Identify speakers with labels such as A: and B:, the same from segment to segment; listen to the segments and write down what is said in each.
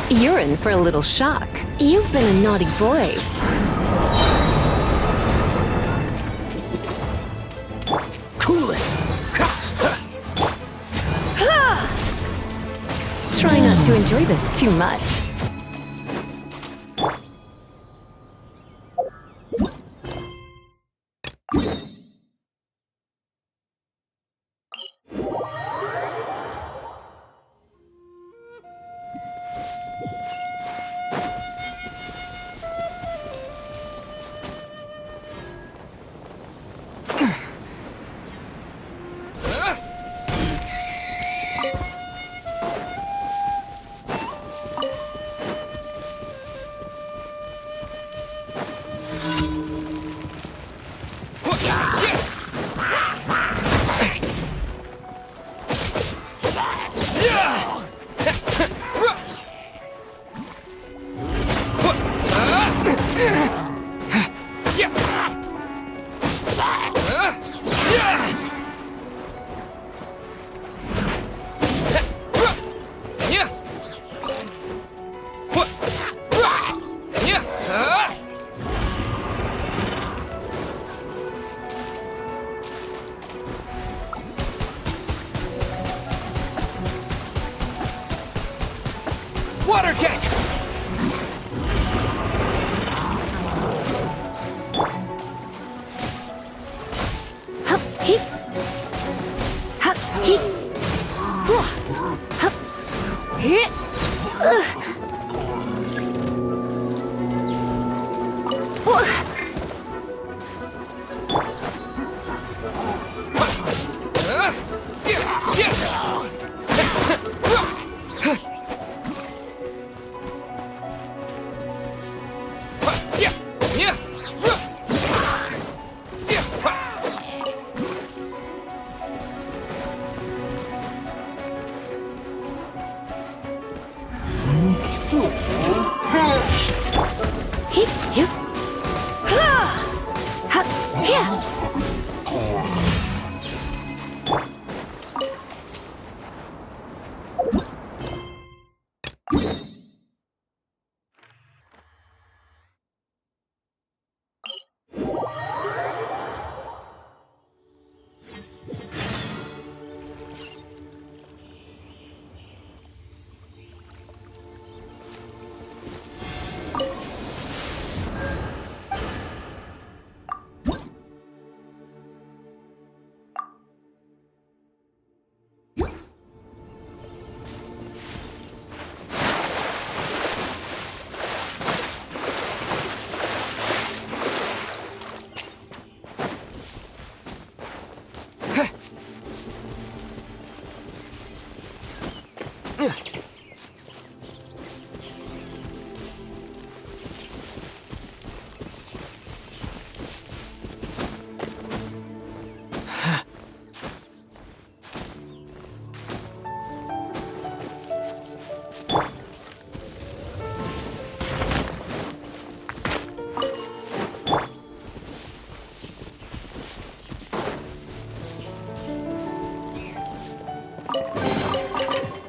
A: You're in for a little shock. You've been a naughty boy.
B: Cool it!
A: Try not to enjoy this too much.
B: Water jet!
A: Hup, heep. Hup, heep. Hup, hit.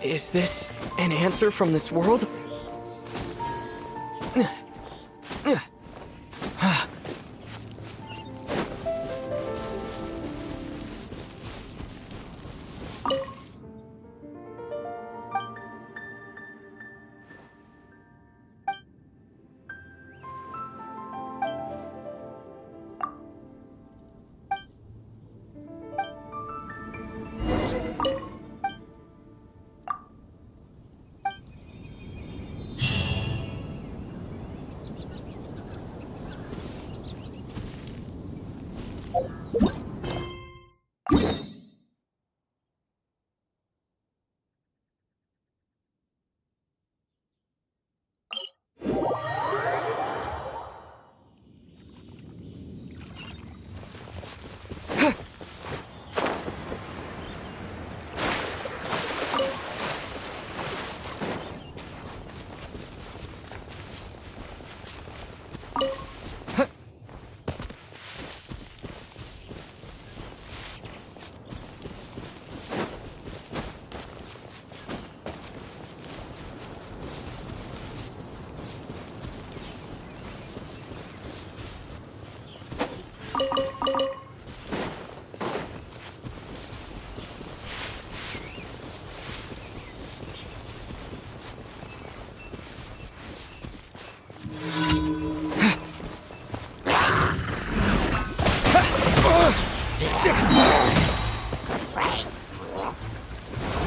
B: Is this an answer from this world?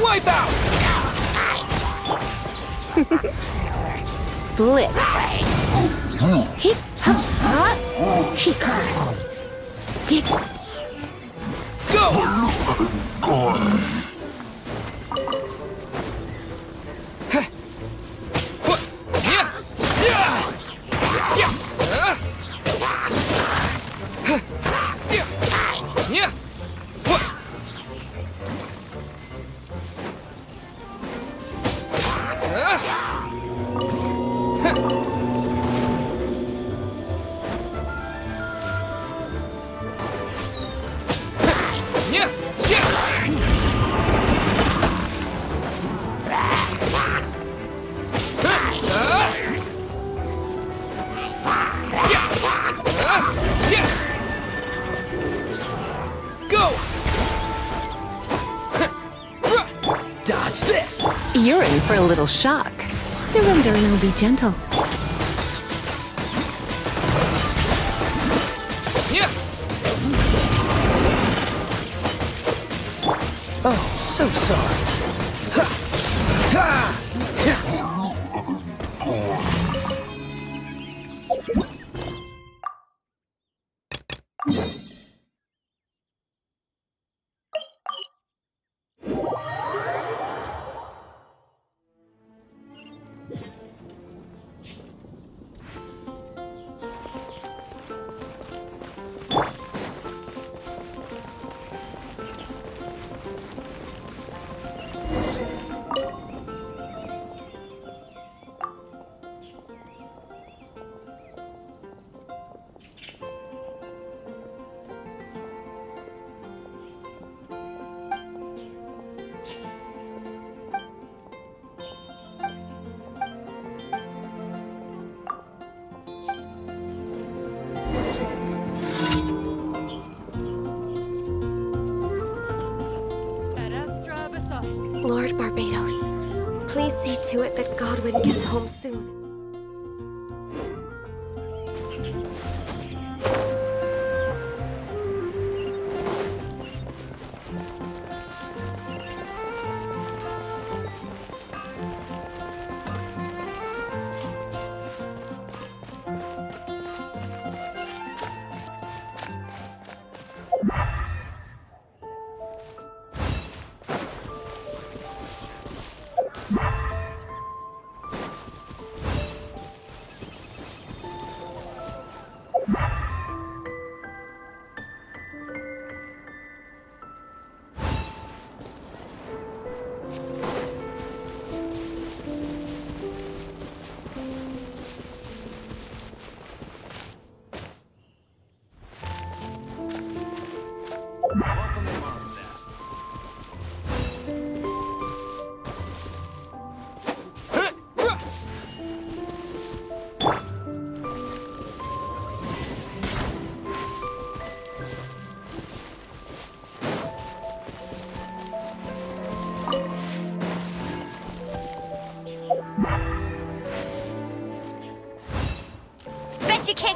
B: Wipe out!
A: Blitz. Hip, hop, hop. Hip. Get.
B: Go! Go! Dodge this!
A: You're in for a little shock. Surrender and I'll be gentle.
B: Oh, so sorry.
C: Lord Barbados, please see to it that Godwin gets home soon.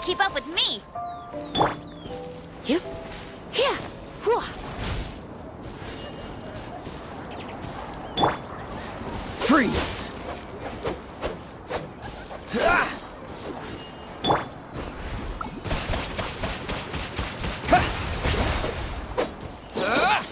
D: keep up with me!
A: You? Here!
B: Freeze! Ah! Ha! Ah!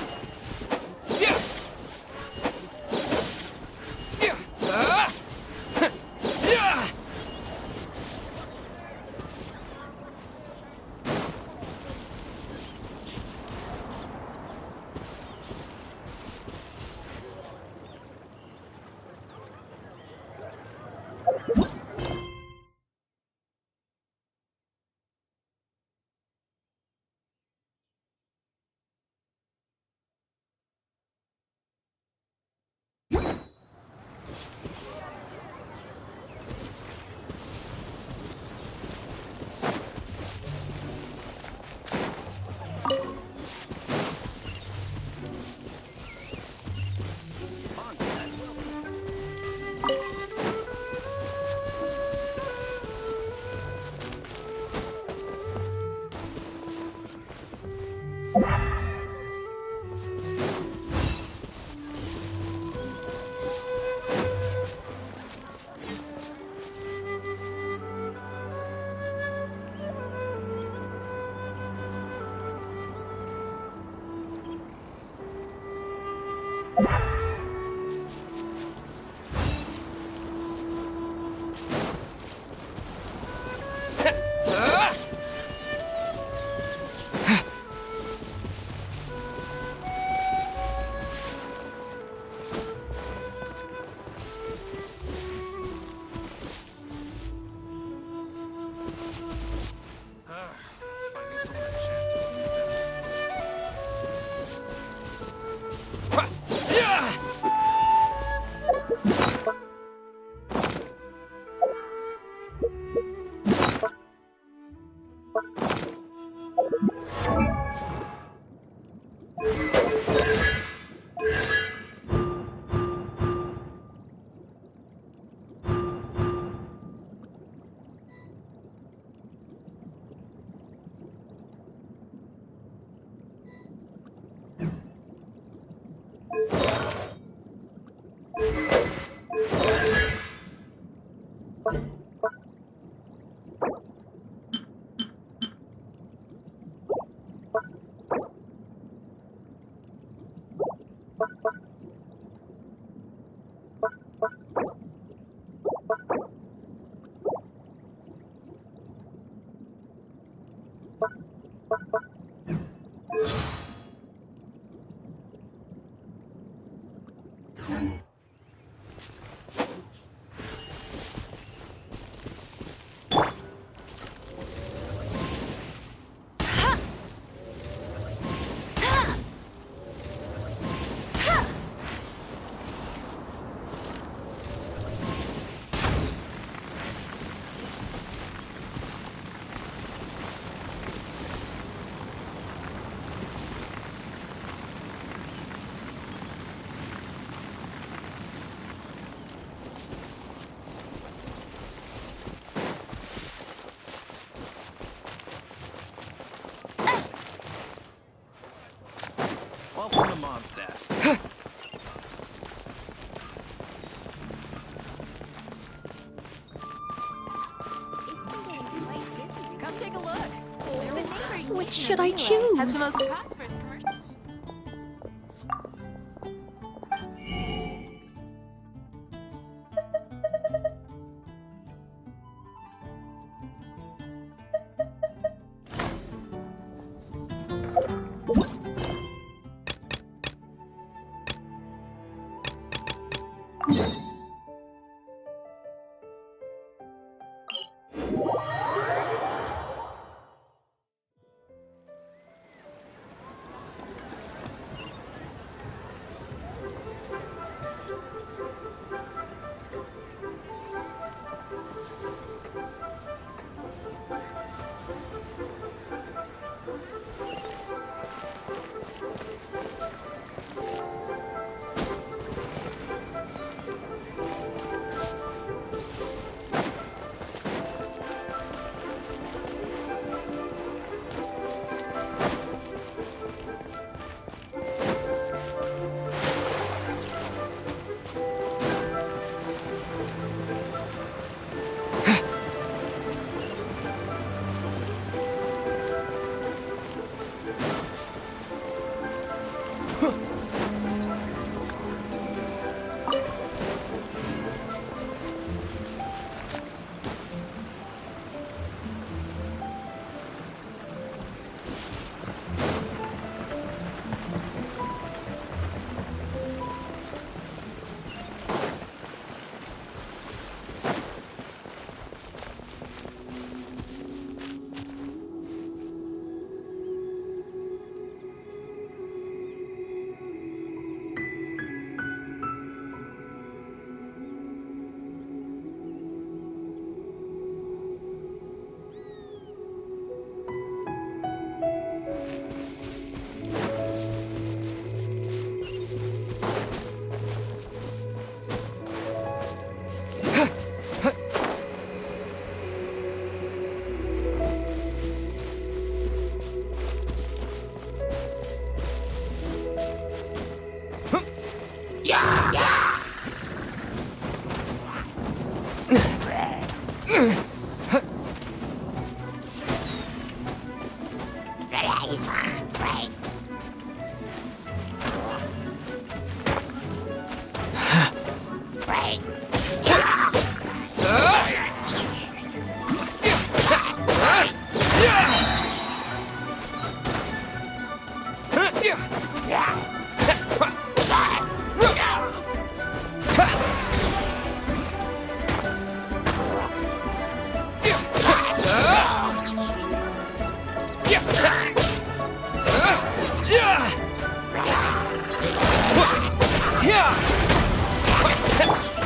B: Ha! Yeah! Yeah! Ah! Huh! Yeah! Ah! Ha! Yeah!
E: Welcome to Mondstadt.
D: It's been getting quite busy. Come take a look. The neighboring
A: Which
D: nation
A: should
D: of
A: I
D: Relay has the
A: choose?
D: most prosperous commercial.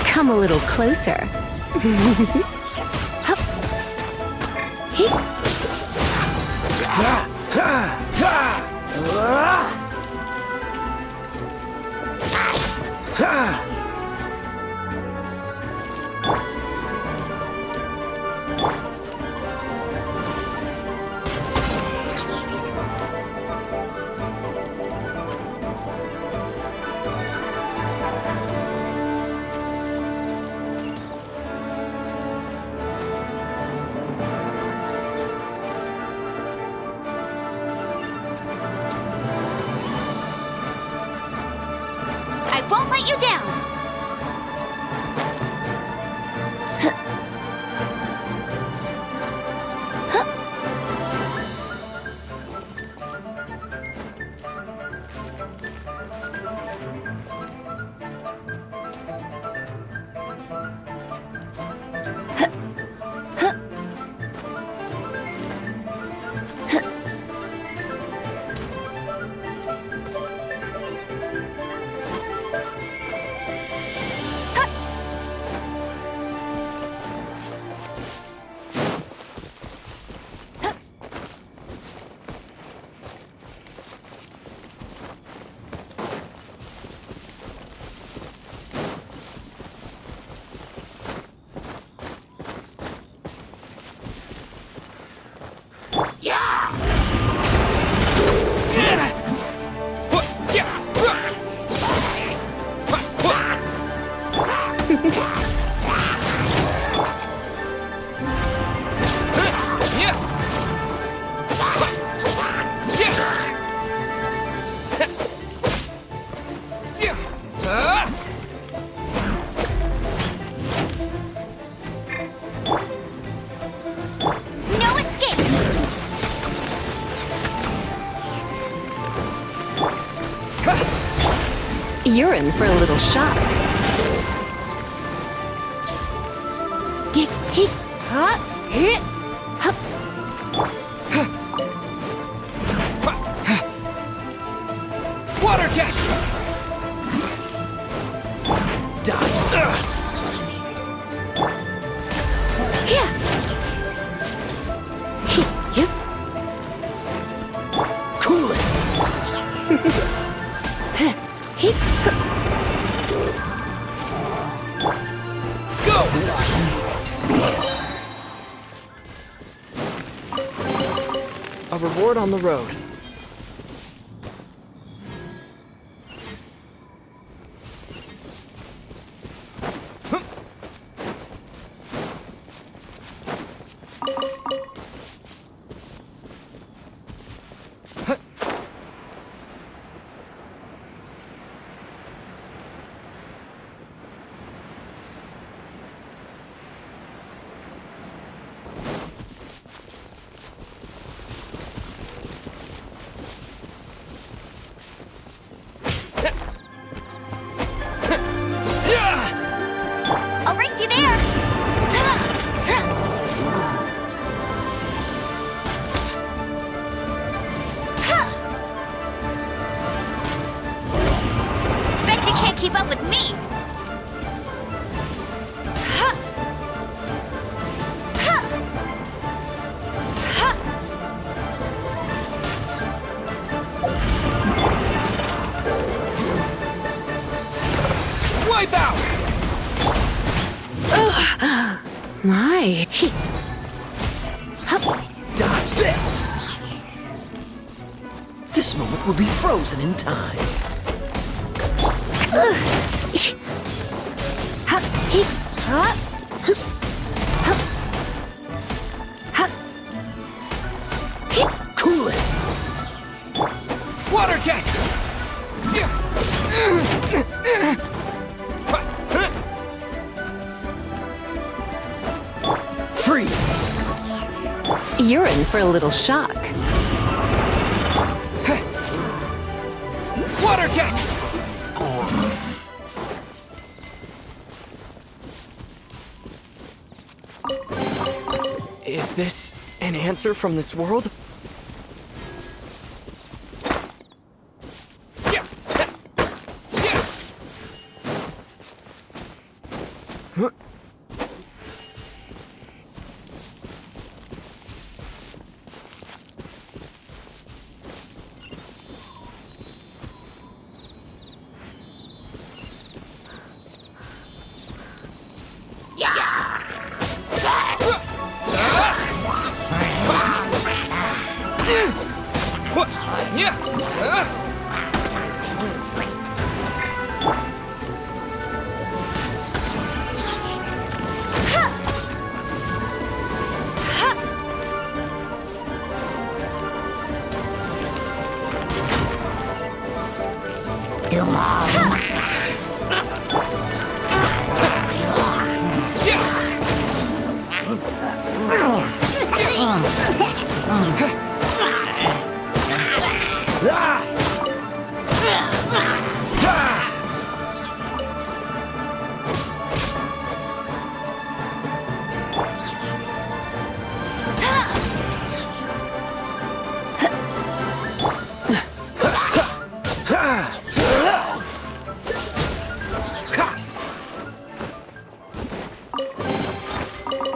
A: Come a little closer. Hup. Heep.
D: I won't let you down! No escape!
A: You're in for a little shock. Get hit. Huh? Hit. Hup.
B: Water jet! Dodge!
A: Yeah. Hit. Yep.
B: Cool it!
A: Hit.
B: Go! A reward on the road.
D: I'll race you there! Bet you can't keep up with me!
B: Wipe out!
A: My. Hup.
B: Dodge this! This moment will be frozen in time.
A: Hup. Hit. Hup. Hup. Hup. Hit.
B: Cool it! jet! Freeze!
A: You're in for a little shock.
B: Water jet! Is this an answer from this world?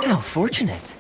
B: How fortunate.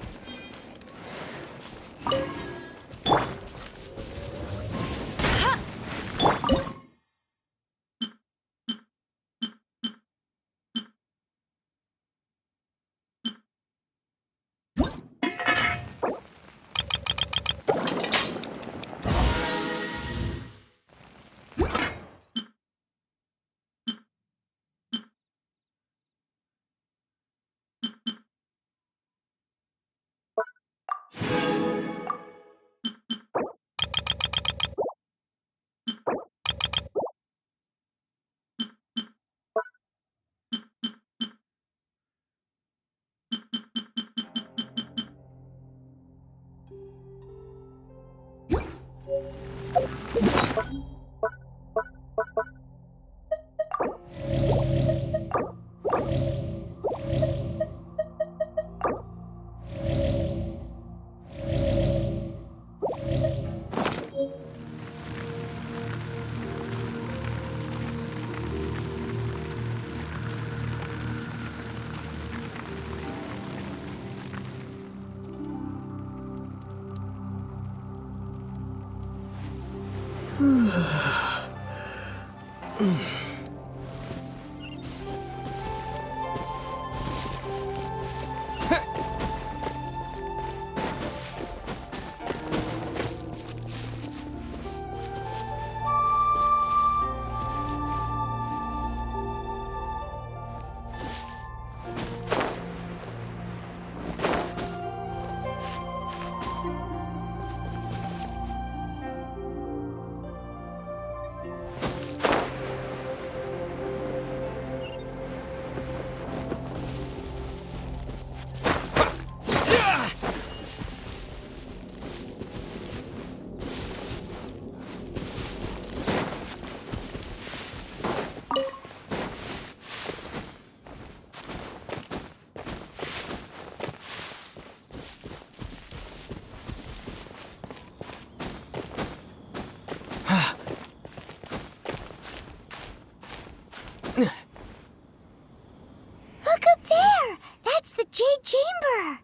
F: Look up there! That's the Jade Chamber!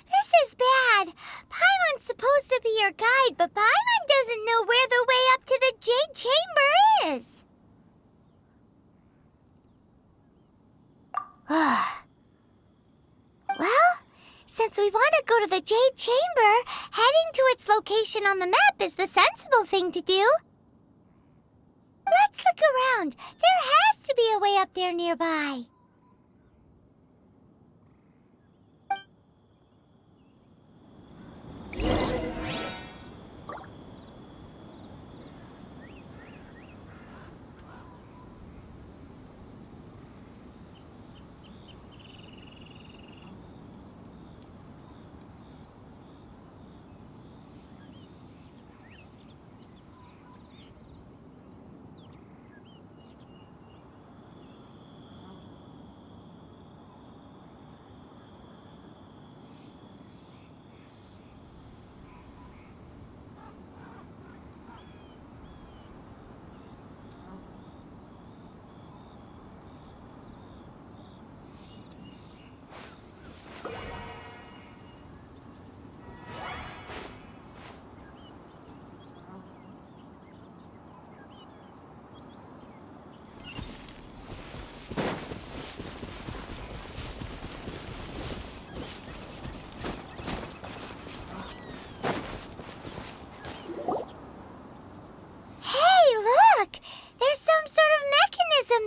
F: This is bad. Paimon's supposed to be your guide, but Paimon doesn't know where the way up to the Jade Chamber is. Well, since we want to go to the Jade Chamber, heading to its location on the map is the sensible thing to do. Let's look around. There has to be a way up there nearby.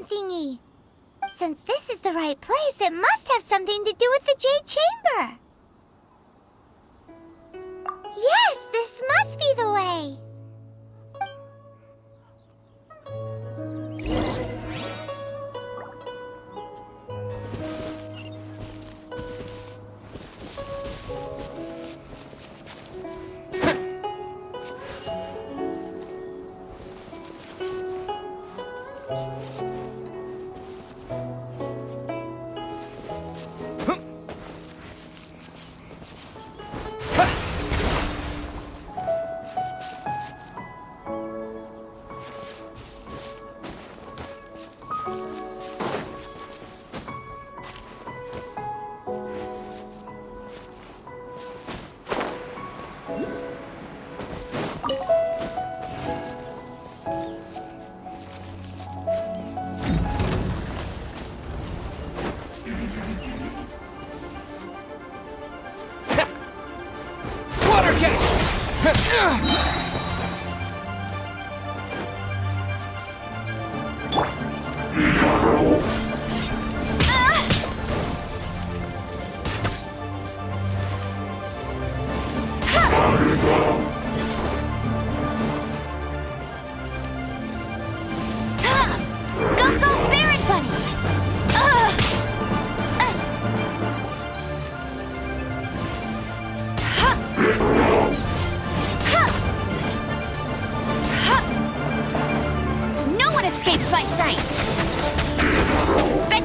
F: Thingy. Since this is the right place, it must have something to do with the Jade Chamber. Yes, this must be the way.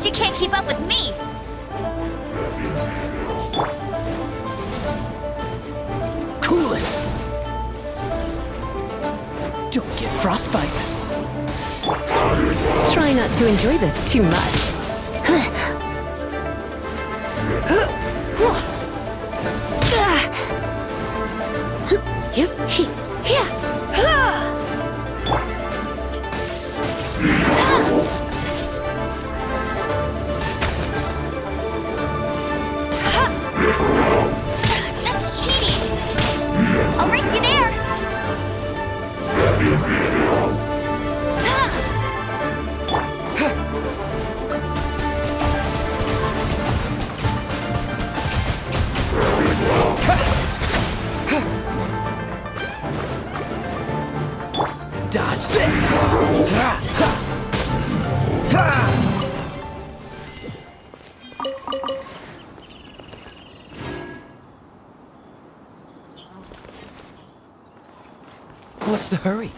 D: You can't keep up with me!
B: Cool it! Don't get frostbite.
A: Try not to enjoy this too much.
D: That's cheating! I'll race you there!
B: Dodge this! What's the hurry?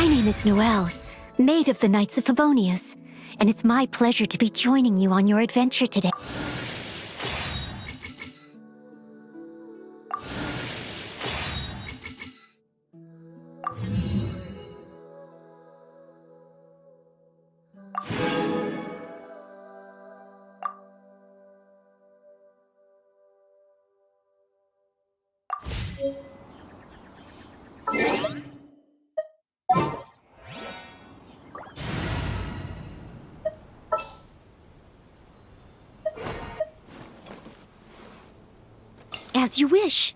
G: My name is Noelle, Maid of the Knights of Favonius, and it's my pleasure to be joining you on your adventure today. As you wish.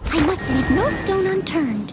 G: I must leave no stone unturned.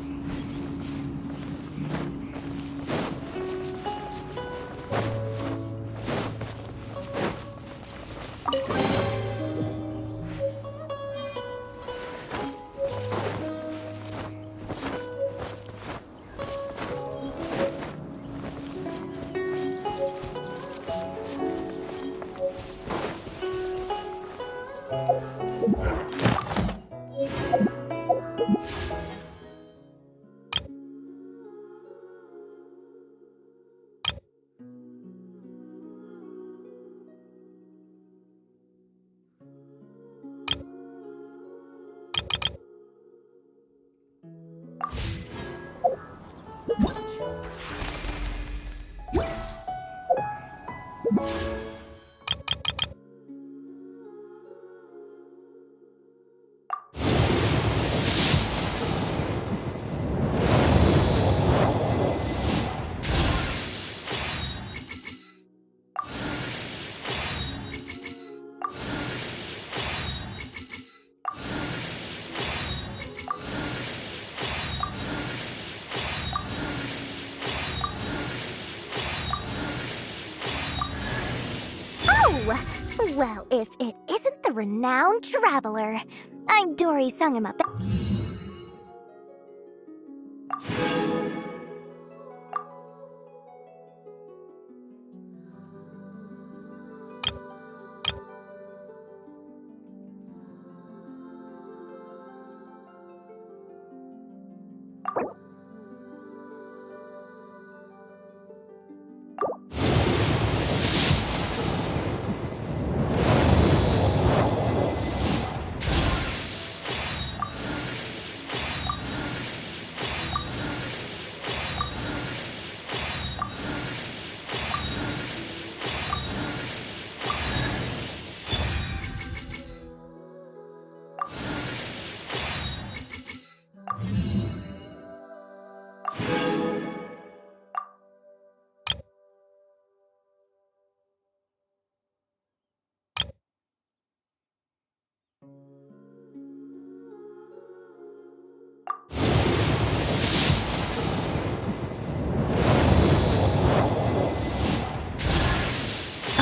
G: Well, if it isn't the renowned traveler, I'm Dory Sungema.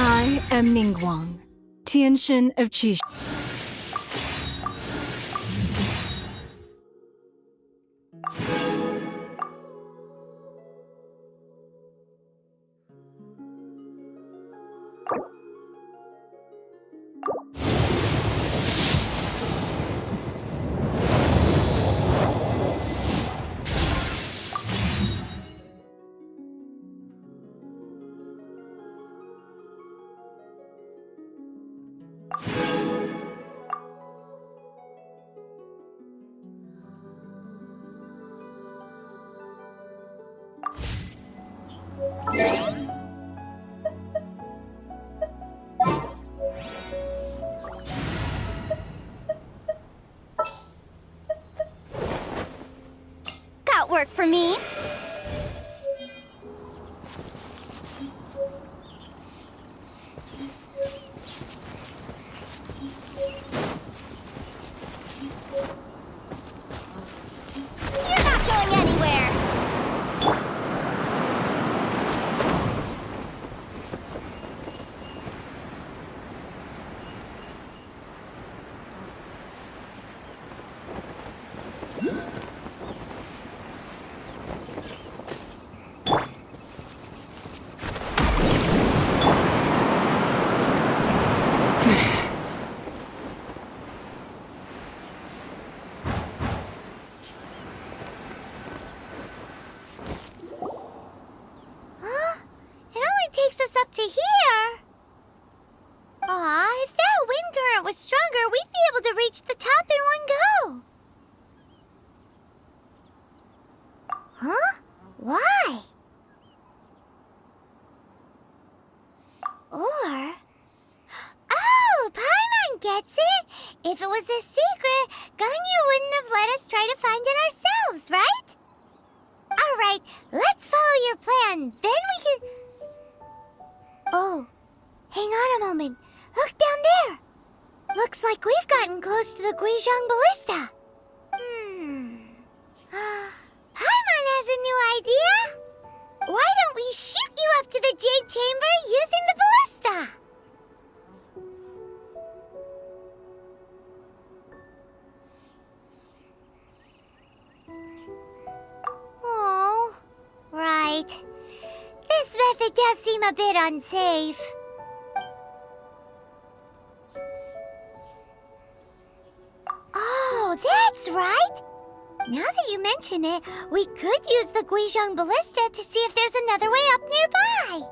H: I am Ningguang, Tianshin of Qi.
F: Got work for me? reach the top in one go. Huh? Why? Or... Oh, Paimon gets it! If it was a secret, Ganyu wouldn't have let us try to find it ourselves, right? Alright, let's follow your plan, then we can... Oh, hang on a moment. Look down there! Looks like we've gotten close to the Guizhong Ballista. Paimon has a new idea! Why don't we shoot you up to the Jade Chamber using the ballista? Oh, right. This method does seem a bit unsafe. Oh, that's right! Now that you mention it, we could use the Guizhong Ballista to see if there's another way up nearby.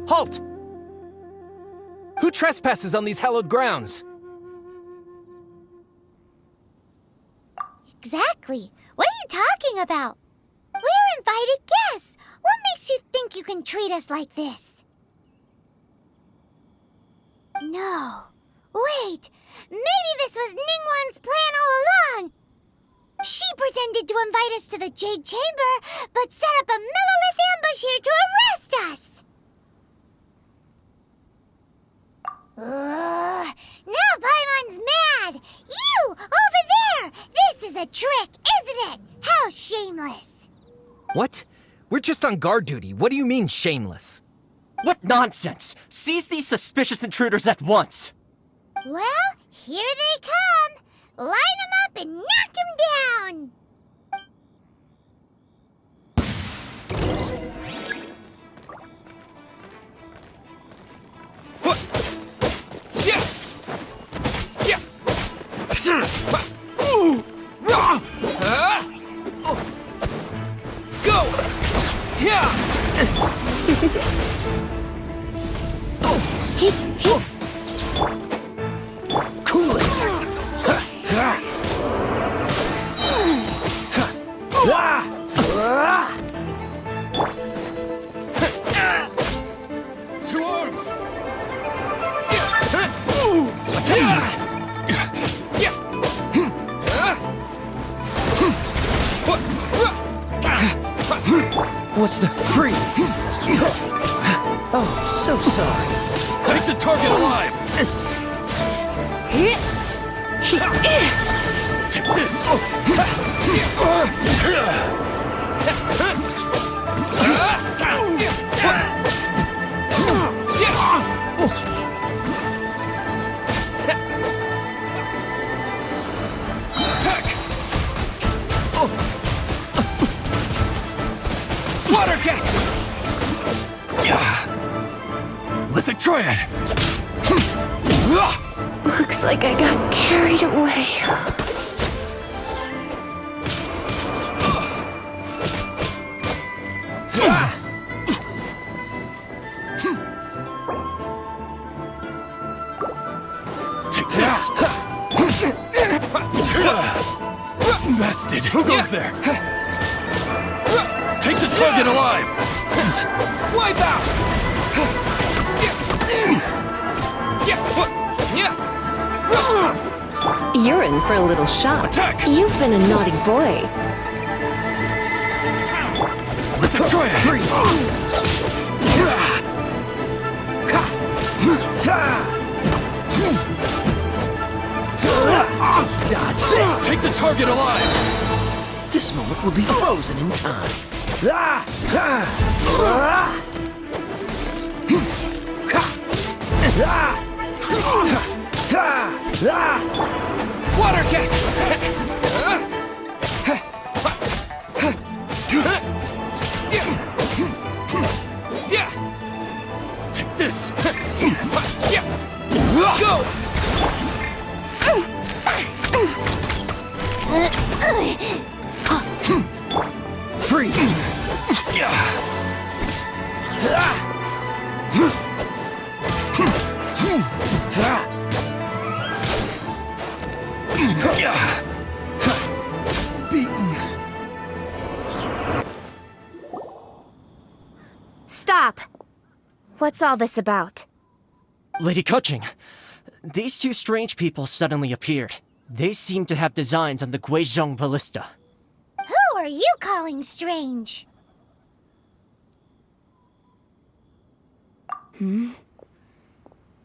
B: Halt! Who trespasses on these hallowed grounds?
F: Exactly. What are you talking about? We're invited guests. What makes you think you can treat us like this? No. Wait. Maybe this was Ningguang's plan all along. She pretended to invite us to the Jade Chamber, but set up a Millelith ambush here to arrest us. Now Paimon's mad! You! Over there! This is a trick, isn't it? How shameless!
B: What? We're just on guard duty. What do you mean, shameless?
I: What nonsense! Seize these suspicious intruders at once!
F: Well, here they come! Line them up and knock them down!
B: Go! Yeah! Cool it! What's the freeze? Oh, so sorry.
E: Take the target alive! Take this! Attack! Water jet! Lithic triad!
A: Looks like I got carried away.
E: Take this! Bested! Who goes there? Take the target alive!
B: Wipe out!
A: You're in for a little shock.
E: Attack!
A: You've been a naughty boy.
E: Lithic triad!
B: Freeze! Dodge this!
E: Take the target alive!
B: This moment will be frozen in time.
E: Water jet! Take this! Go!
B: Freeze! Beaten.
C: Stop! What's all this about?
I: Lady Kuching, these two strange people suddenly appeared. They seem to have designs on the Guizhong Ballista.
F: Who are you calling strange?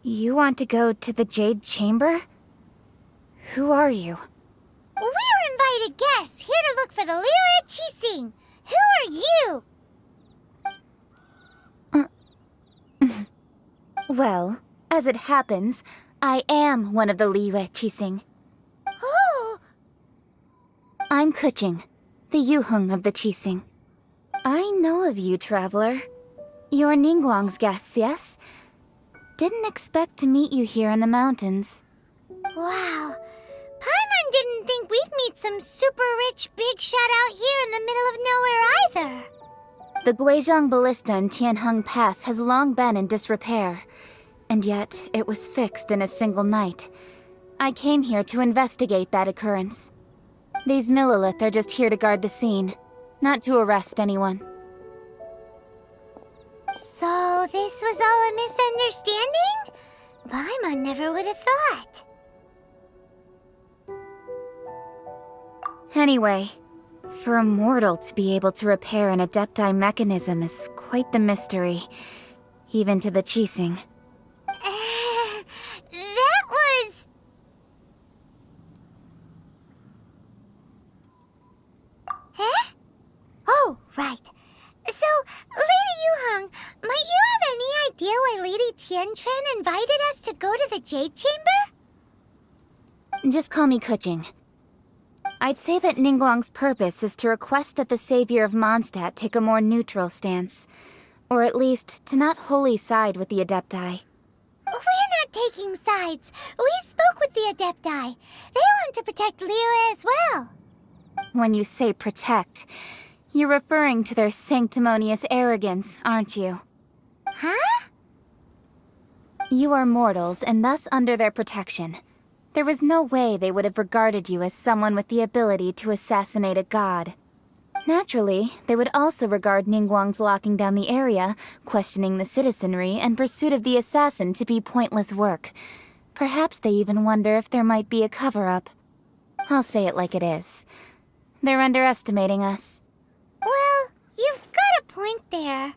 C: You want to go to the Jade Chamber? Who are you?
F: We're invited guests here to look for the Liyue Qixing. Who are you?
C: Well, as it happens, I am one of the Liyue Qixing.
F: Oh,
C: I'm Kuching, the Yuheng of the Qixing. I know of you, traveler. You're Ningguang's guests, yes? Didn't expect to meet you here in the mountains.
F: wow. Paimon didn't think we'd meet some super rich big shot out here in the middle of nowhere either.
C: The Guizhong Ballista in Tianheng Pass has long been in disrepair, and yet it was fixed in a single night. I came here to investigate that occurrence. These Millilith are just here to guard the scene, not to arrest anyone.
F: So this was all a misunderstanding? Paimon never would have thought.
C: Anyway, for a mortal to be able to repair an Adepti mechanism is quite the mystery, even to the Qixing.
F: That was... Huh? Oh, right. So, Lady Yuheng, might you have any idea why Lady Tianquan invited us to go to the Jade Chamber?
C: Just call me Kuching. I'd say that Ningguang's purpose is to request that the savior of Mondstadt take a more neutral stance. Or at least, to not wholly side with the Adepti.
F: We're not taking sides. We spoke with the Adepti. They want to protect Liyue as well.
C: When you say protect, you're referring to their sanctimonious arrogance, aren't you?
F: Huh?
C: You are mortals and thus under their protection. There was no way they would have regarded you as someone with the ability to assassinate a god. Naturally, they would also regard Ningguang's locking down the area, questioning the citizenry, and pursuit of the assassin to be pointless work. Perhaps they even wonder if there might be a cover-up. I'll say it like it is. They're underestimating us.
F: Well, you've got a point there.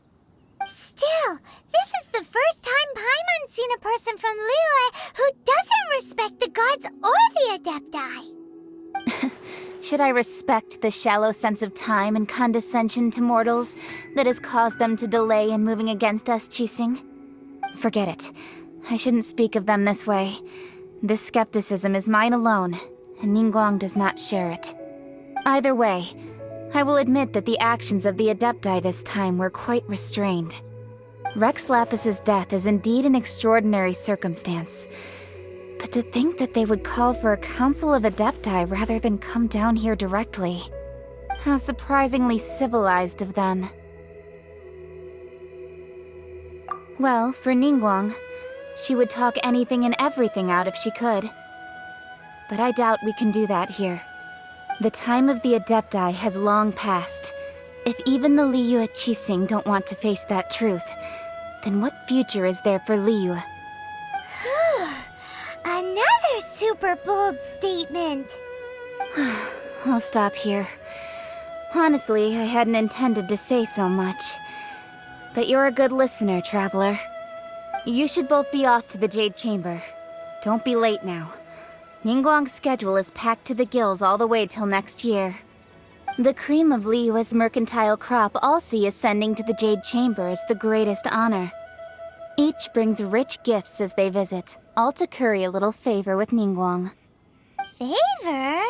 F: Still, this is the first time Paimon's seen a person from Liyue who doesn't respect the gods or the Adepti.
C: Should I respect the shallow sense of time and condescension to mortals that has caused them to delay in moving against us, Qixing? Forget it. I shouldn't speak of them this way. This skepticism is mine alone, and Ningguang does not share it. Either way, I will admit that the actions of the Adepti this time were quite restrained. Rex Lapis's death is indeed an extraordinary circumstance. But to think that they would call for a council of Adepti rather than come down here directly. How surprisingly civilized of them. Well, for Ningguang, she would talk anything and everything out if she could. But I doubt we can do that here. The time of the Adepti has long passed. If even the Liyue Qixing don't want to face that truth, then what future is there for Liyue?
F: Another super bold statement.
C: I'll stop here. Honestly, I hadn't intended to say so much. But you're a good listener, Traveler. You should both be off to the Jade Chamber. Don't be late now. Ningguang's schedule is packed to the gills all the way till next year. The cream of Liyue's mercantile crop all see ascending to the Jade Chamber as the greatest honor. Each brings rich gifts as they visit, all to curry a little favor with Ningguang.
F: Favor?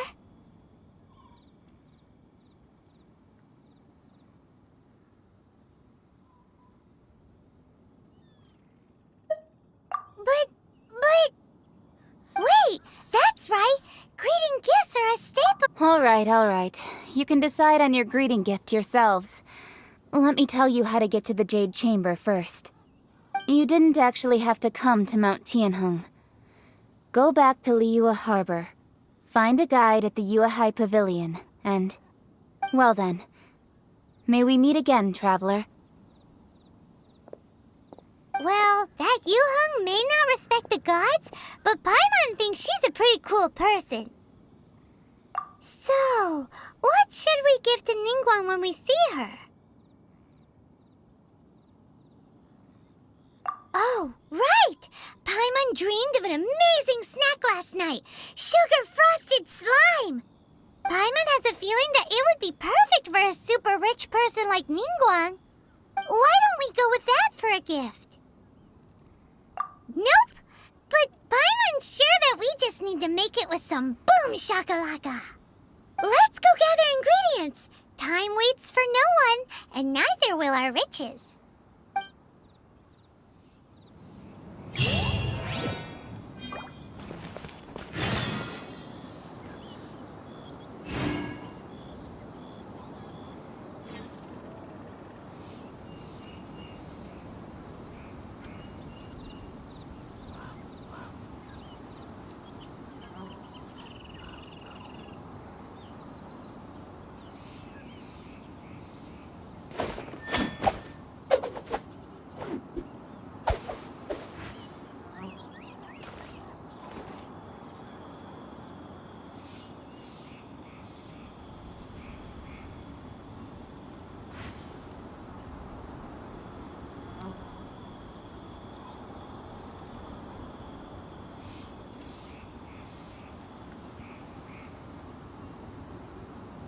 F: Wait, that's right. Greeting gifts are a staple.
C: All right. You can decide on your greeting gift yourselves. Let me tell you how to get to the Jade Chamber first. You didn't actually have to come to Mount Tianheng. Go back to Liyue Harbor. Find a guide at the Yuehai Pavilion, and... well then. May we meet again, Traveler.
F: Well, that Yuheng may not respect the gods, but Paimon thinks she's a pretty cool person. So, what should we give to Ningguang when we see her? Oh, right! Paimon dreamed of an amazing snack last night! Sugar-frosted slime! Paimon has a feeling that it would be perfect for a super rich person like Ningguang. Why don't we go with that for a gift? Nope! But Paimon's sure that we just need to make it with some boom shakalaka! Let's go gather ingredients! Time waits for no one, and neither will our riches.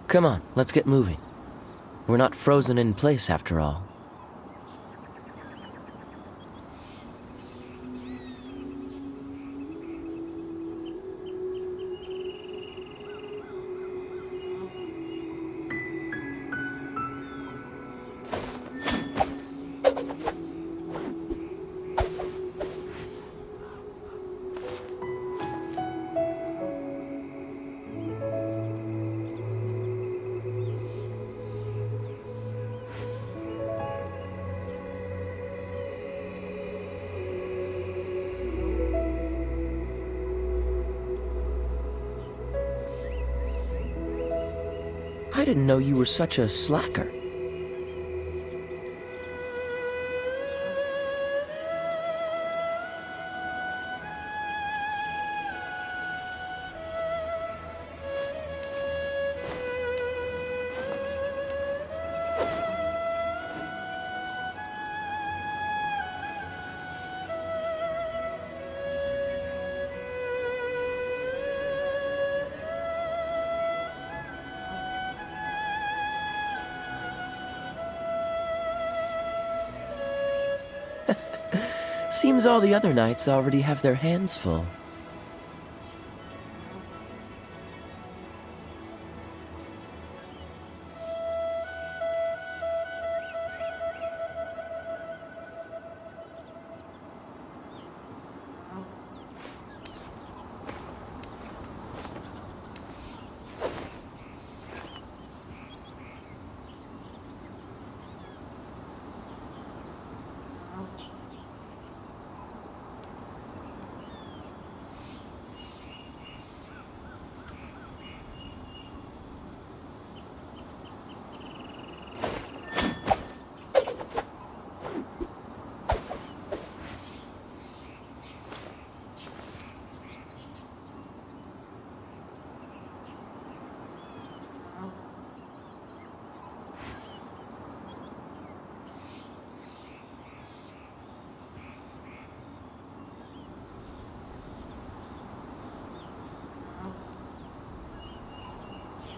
J: Come on, let's get moving. We're not frozen in place after all. I didn't know you were such a slacker. Seems all the other knights already have their hands full.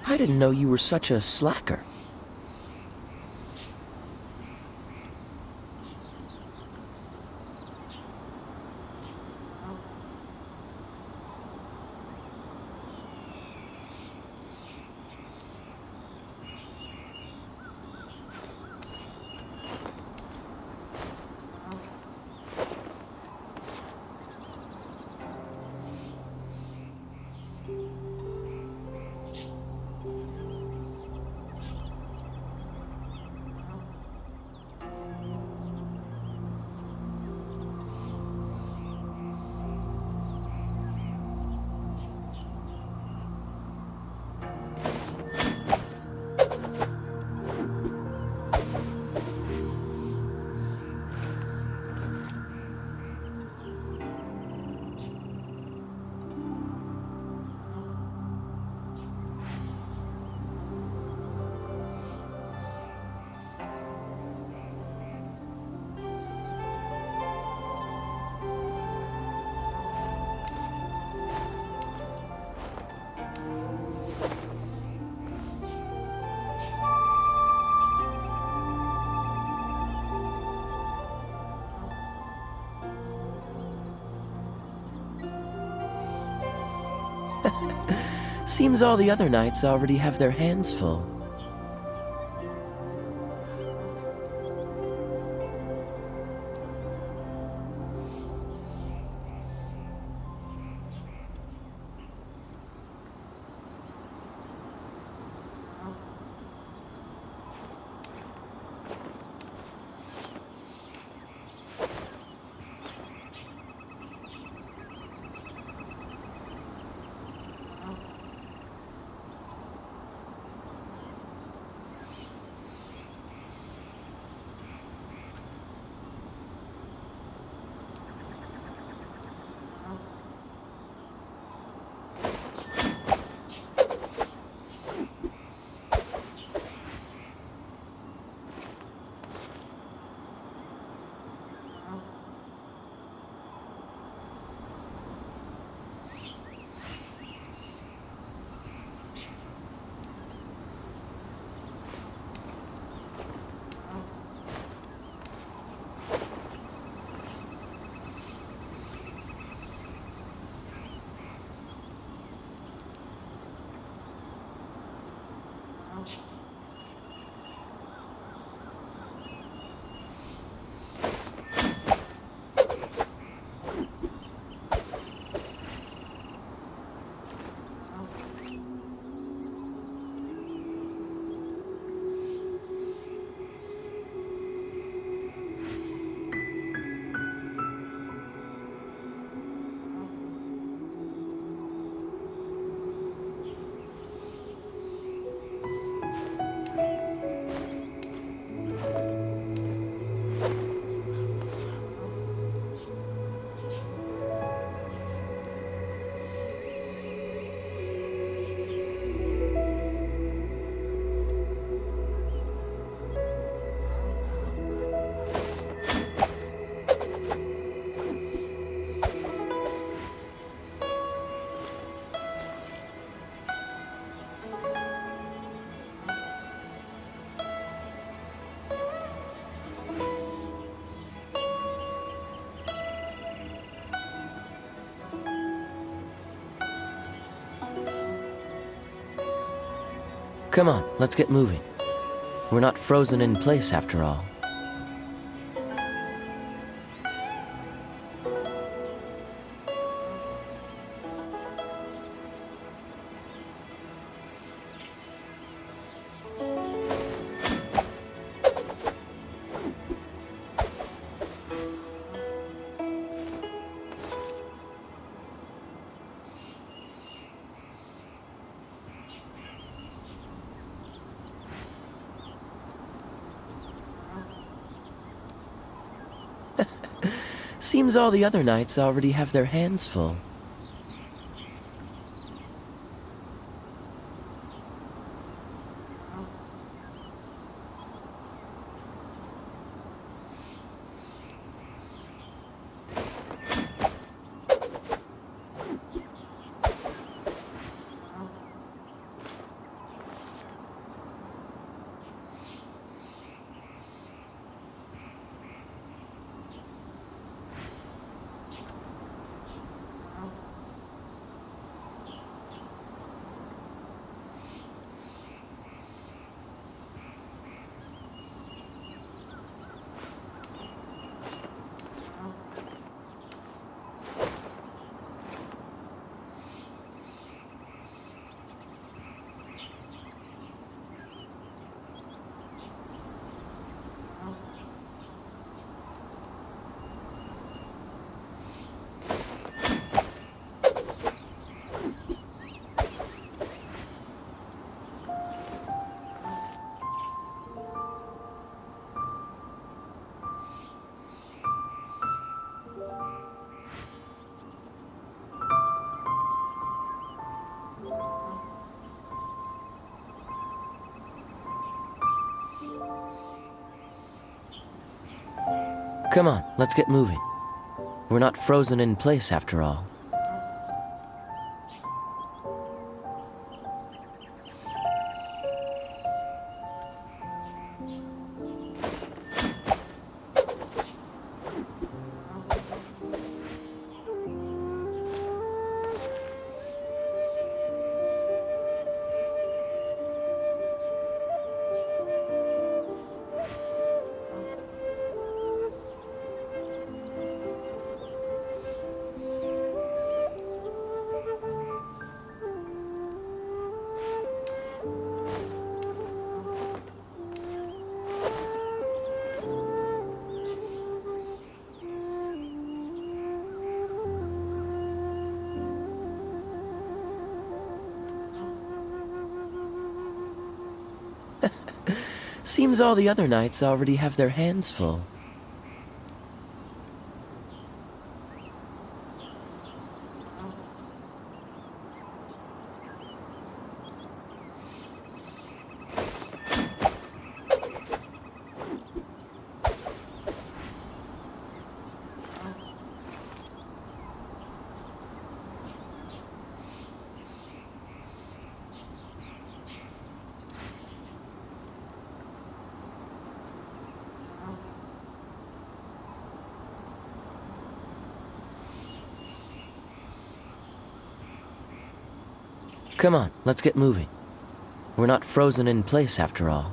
J: I didn't know you were such a slacker. Seems all the other knights already have their hands full. Come on, let's get moving. We're not frozen in place after all. Seems all the other knights already have their hands full. Come on, let's get moving. We're not frozen in place after all. Seems all the other knights already have their hands full. Come on, let's get moving. We're not frozen in place after all.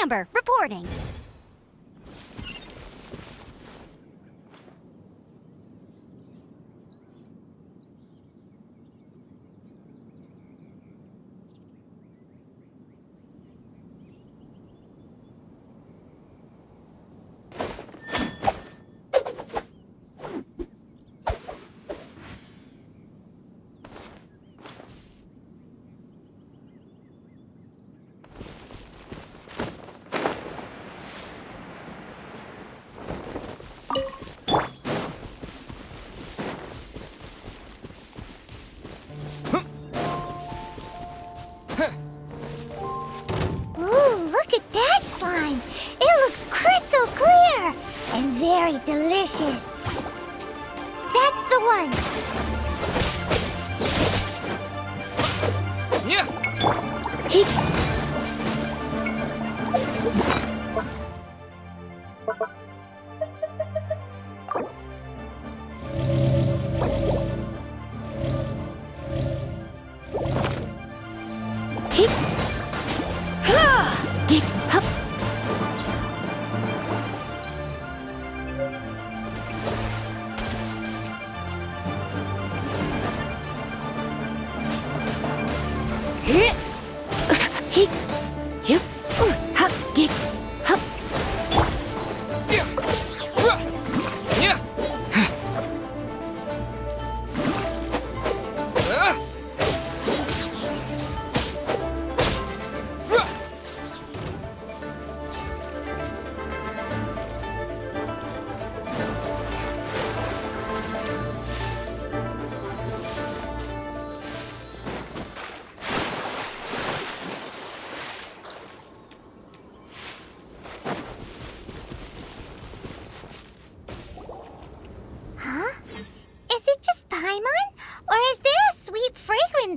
D: Amber, reporting.
F: delicious. That's the one.
B: Yeah.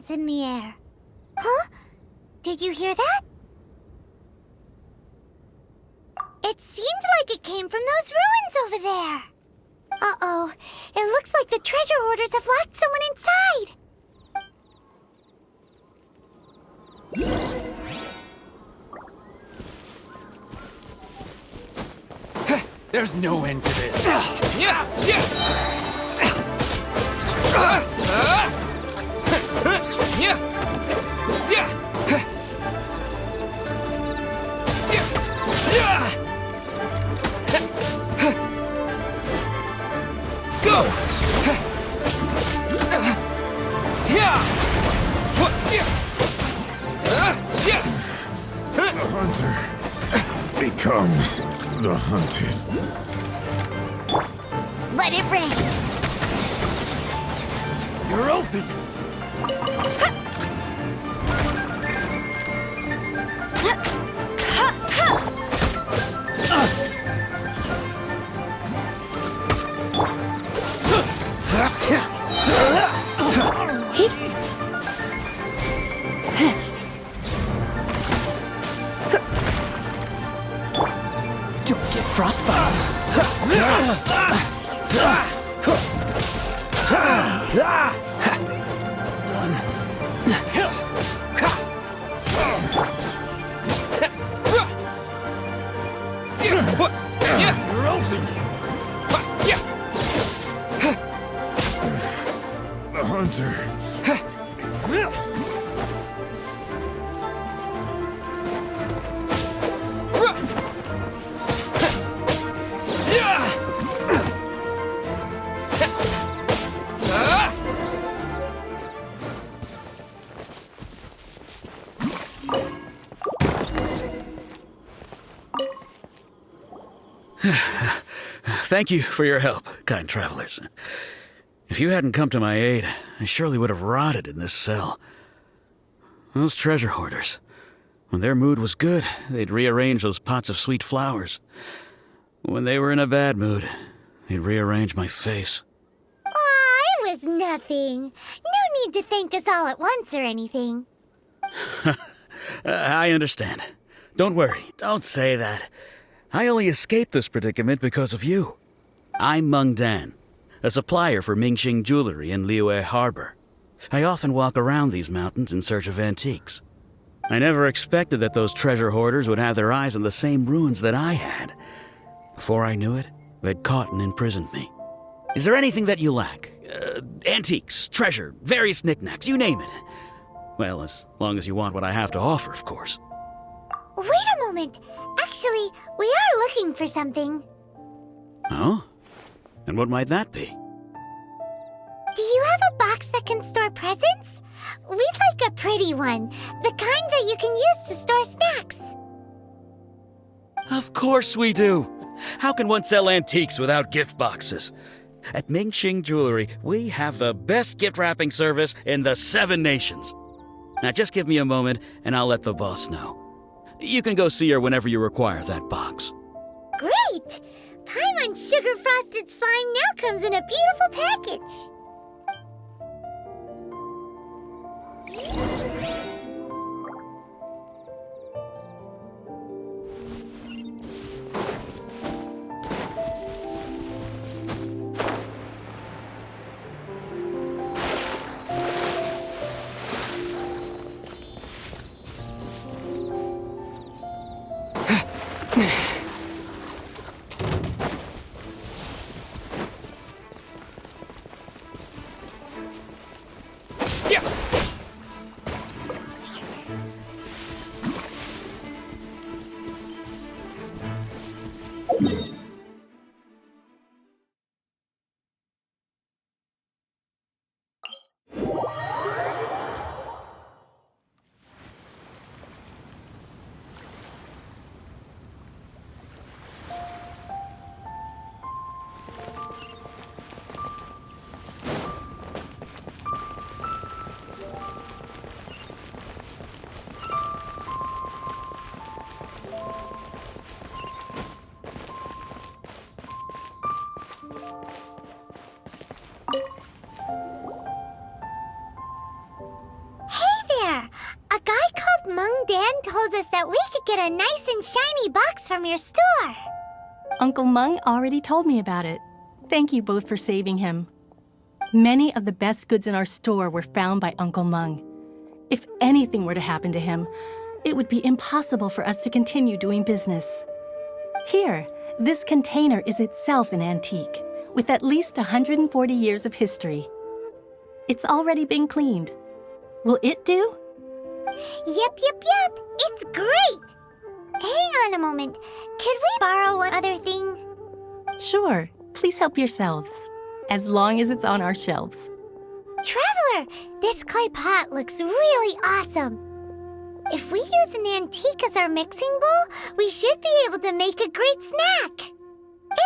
F: In the air. Huh? Did you hear that? It seemed like it came from those ruins over there. Uh-oh. It looks like the treasure hoarders have locked someone inside.
E: There's no end to this.
B: Yeah. Yeah. Yeah. Yeah. Go. Yeah.
K: The hunter becomes the hunted.
F: Let it rain.
E: You're open.
I: Don't get frostbite.
E: Done. You're open.
K: The hunter.
E: Thank you for your help, kind travelers. If you hadn't come to my aid, I surely would have rotted in this cell. Those treasure hoarders, when their mood was good, they'd rearrange those pots of sweet flowers. When they were in a bad mood, they'd rearrange my face.
F: Aw, it was nothing. No need to thank us all at once or anything.
E: I understand. Don't worry, don't say that. I only escaped this predicament because of you. I'm Meng Dan, a supplier for Mingxing jewelry in Liyue Harbor. I often walk around these mountains in search of antiques. I never expected that those treasure hoarders would have their eyes on the same ruins that I had. Before I knew it, they'd caught and imprisoned me. Is there anything that you lack? Antiques, treasure, various knickknacks, you name it. Well, as long as you want what I have to offer, of course.
F: Wait a moment. Actually, we are looking for something.
E: Oh? And what might that be?
F: Do you have a box that can store presents? We'd like a pretty one. The kind that you can use to store snacks.
E: Of course we do. How can one sell antiques without gift boxes? At Mingxing Jewelry, we have the best gift wrapping service in the 7 nations. Now just give me a moment and I'll let the boss know. You can go see her whenever you require that box.
F: Great! Paimon sugar frosted slime now comes in a beautiful package. Told us that we could get a nice and shiny box from your store.
H: Uncle Mung already told me about it. Thank you both for saving him. Many of the best goods in our store were found by Uncle Mung. If anything were to happen to him, it would be impossible for us to continue doing business. Here, this container is itself an antique, with at least 140 years of history. It's already been cleaned. Will it do?
F: Yep. It's great! Hang on a moment. Could we borrow one other thing?
H: Sure. Please help yourselves. As long as it's on our shelves.
F: Traveler, this clay pot looks really awesome. If we use an antique as our mixing bowl, we should be able to make a great snack.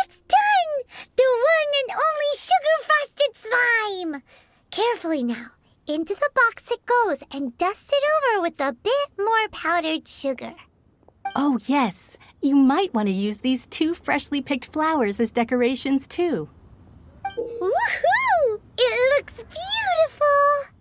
F: It's done! The one and only sugar-frosted slime! Carefully now. Into the box it goes and dust it over with a bit more powdered sugar.
H: Oh, yes. You might want to use these 2 freshly picked flowers as decorations, too.
F: Woohoo! It looks beautiful!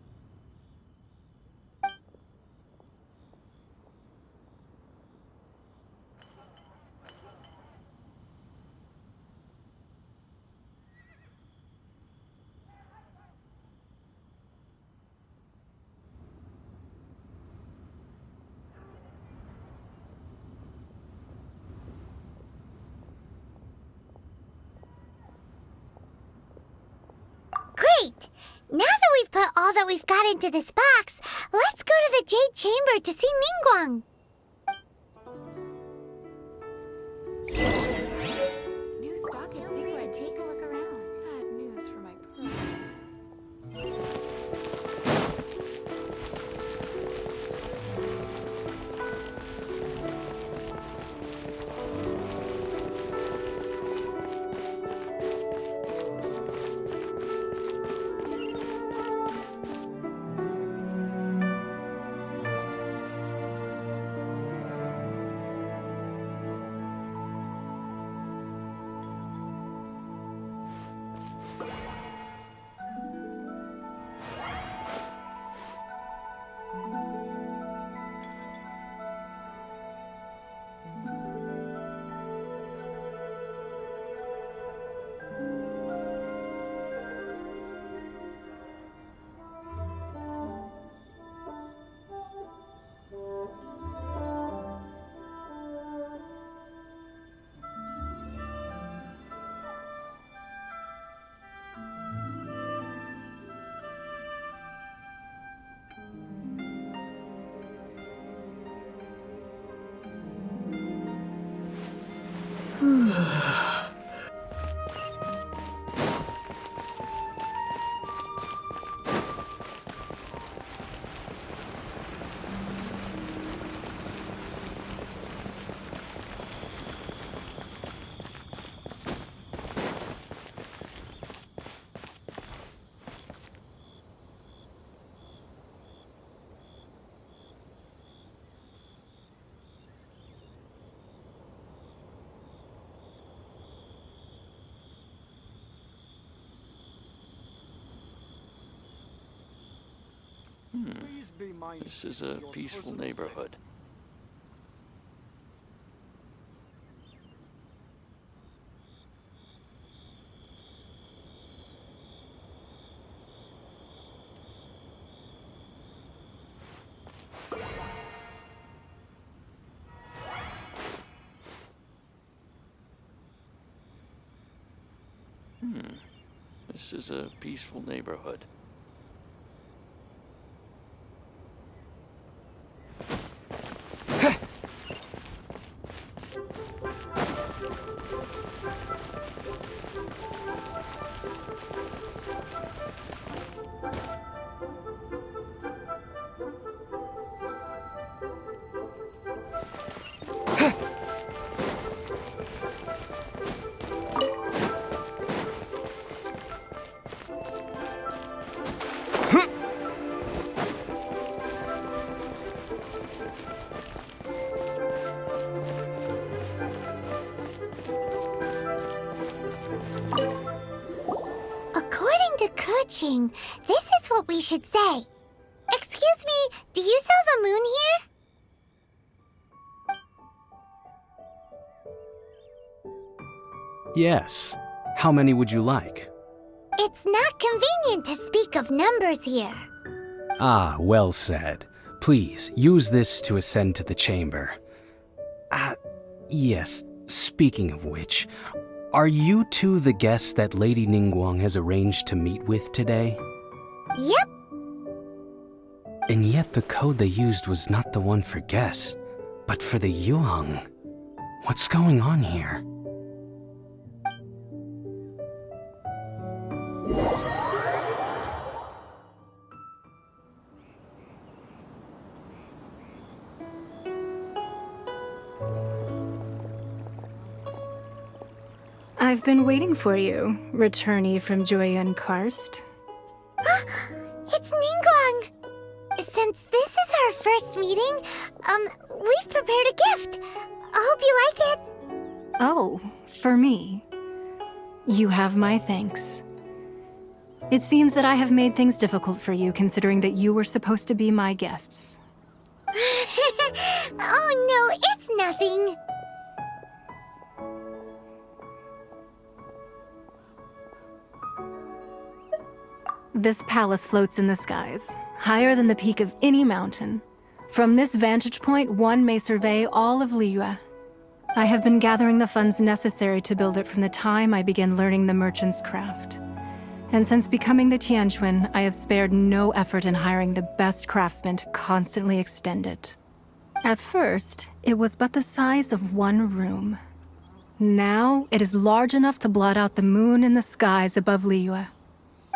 F: Great! Now that we've put all that we've got into this box, let's go to the Jade Chamber to see Ningguang.
D: New stock at Secret. Take a look around. Bad news for my purse.
E: This is a peaceful neighborhood. This is a peaceful neighborhood.
F: According to Kuching, this is what we should say. Excuse me, do you sell the moon here?
B: Yes. How many would you like?
F: It's not convenient to speak of numbers here.
B: Ah, well said. Please, use this to ascend to the chamber. Yes, speaking of which, are you two the guests that Lady Ningguang has arranged to meet with today?
F: Yep.
B: And yet the code they used was not the one for guests, but for the Yuheng. What's going on here?
L: I've been waiting for you, returnee from Joyun Karst.
F: It's Ningguang! Since this is our first meeting, we've prepared a gift. I hope you like it.
L: Oh, for me. You have my thanks. It seems that I have made things difficult for you, considering that you were supposed to be my guests.
F: Oh no, it's nothing.
L: This palace floats in the skies, higher than the peak of any mountain. From this vantage point, one may survey all of Liyue. I have been gathering the funds necessary to build it from the time I began learning the merchant's craft. And since becoming the Tianquan, I have spared no effort in hiring the best craftsmen to constantly extend it. At first, it was but the size of one room. Now, it is large enough to blot out the moon in the skies above Liyue.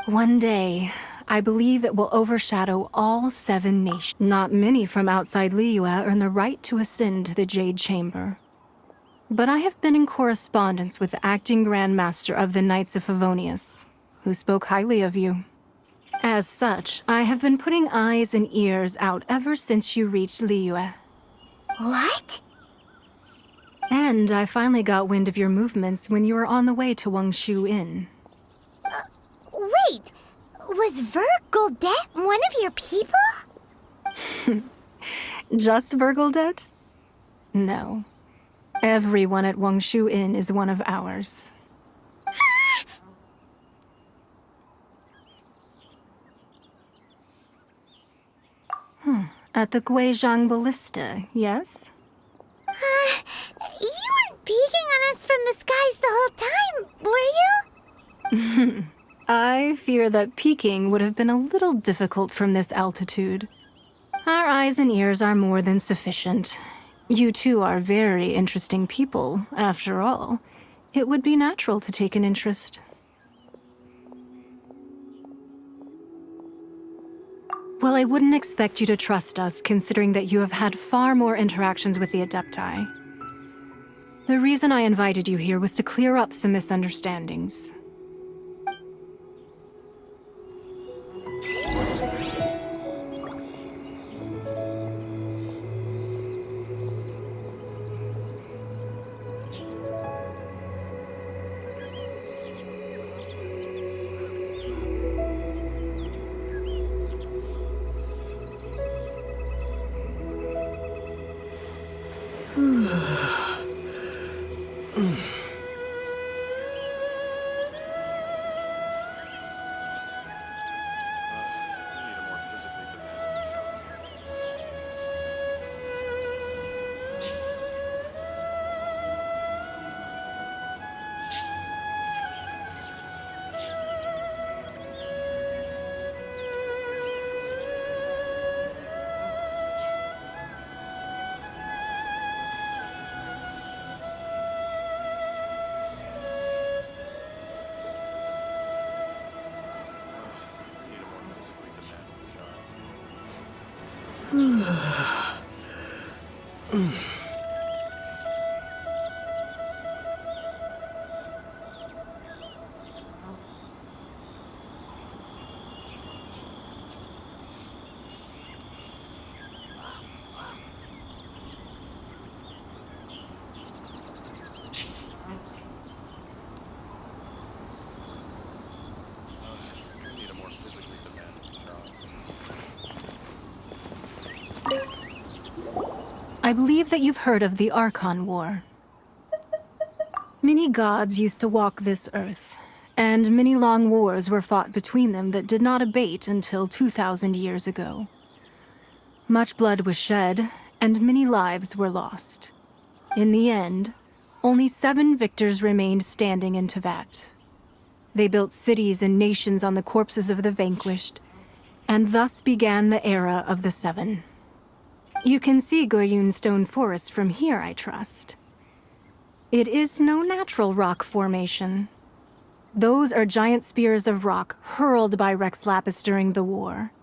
L: One day, I believe it will overshadow all 7 nations. Not many from outside Liyue earn the right to ascend to the Jade Chamber. But I have been in correspondence with the acting Grand Master of the Knights of Favonius, who spoke highly of you. As such, I have been putting eyes and ears out ever since you reached Liyue.
F: What?
L: And I finally got wind of your movements when you were on the way to Wangshu Inn.
F: Wait, was Vergoldet one of your people?
L: Just Vergoldet? No. Everyone at Wangshu Inn is one of ours. At the Guizhang Ballista, yes?
F: You weren't peeking on us from the skies the whole time, were you?
L: I fear that peeking would have been a little difficult from this altitude. Our eyes and ears are more than sufficient. You two are very interesting people, after all. It would be natural to take an interest. Well, I wouldn't expect you to trust us, considering that you have had far more interactions with the Adepti. The reason I invited you here was to clear up some misunderstandings. I believe that you've heard of the Archon War. Many gods used to walk this earth, and many long wars were fought between them that did not abate until 2,000 years ago. Much blood was shed, and many lives were lost. In the end, only 7 victors remained standing in Tevat. They built cities and nations on the corpses of the vanquished, and thus began the era of the 7. You can see Goyun Stone Forest from here, I trust. It is no natural rock formation. Those are giant spears of rock hurled by Rex Lapis during the war.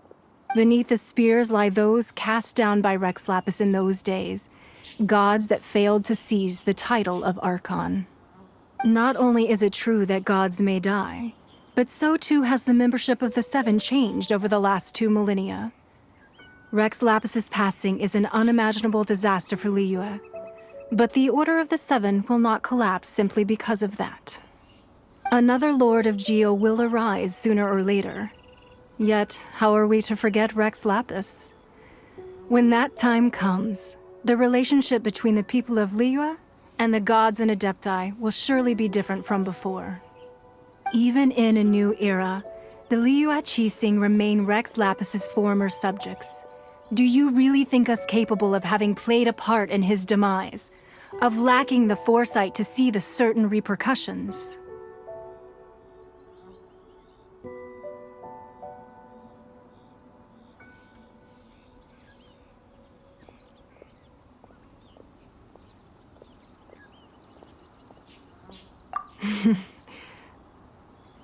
L: Beneath the spears lie those cast down by Rex Lapis in those days, gods that failed to seize the title of Archon. Not only is it true that gods may die, but so too has the membership of the 7 changed over the last 2 millennia. Rex Lapis's passing is an unimaginable disaster for Liyue, but the Order of the 7 will not collapse simply because of that. Another Lord of Geo will arise sooner or later. Yet, how are we to forget Rex Lapis? When that time comes, the relationship between the people of Liyue and the gods and Adepti will surely be different from before. Even in a new era, the Liyue Qixing remain Rex Lapis's former subjects. Do you really think us capable of having played a part in his demise? Of lacking the foresight to see the certain repercussions?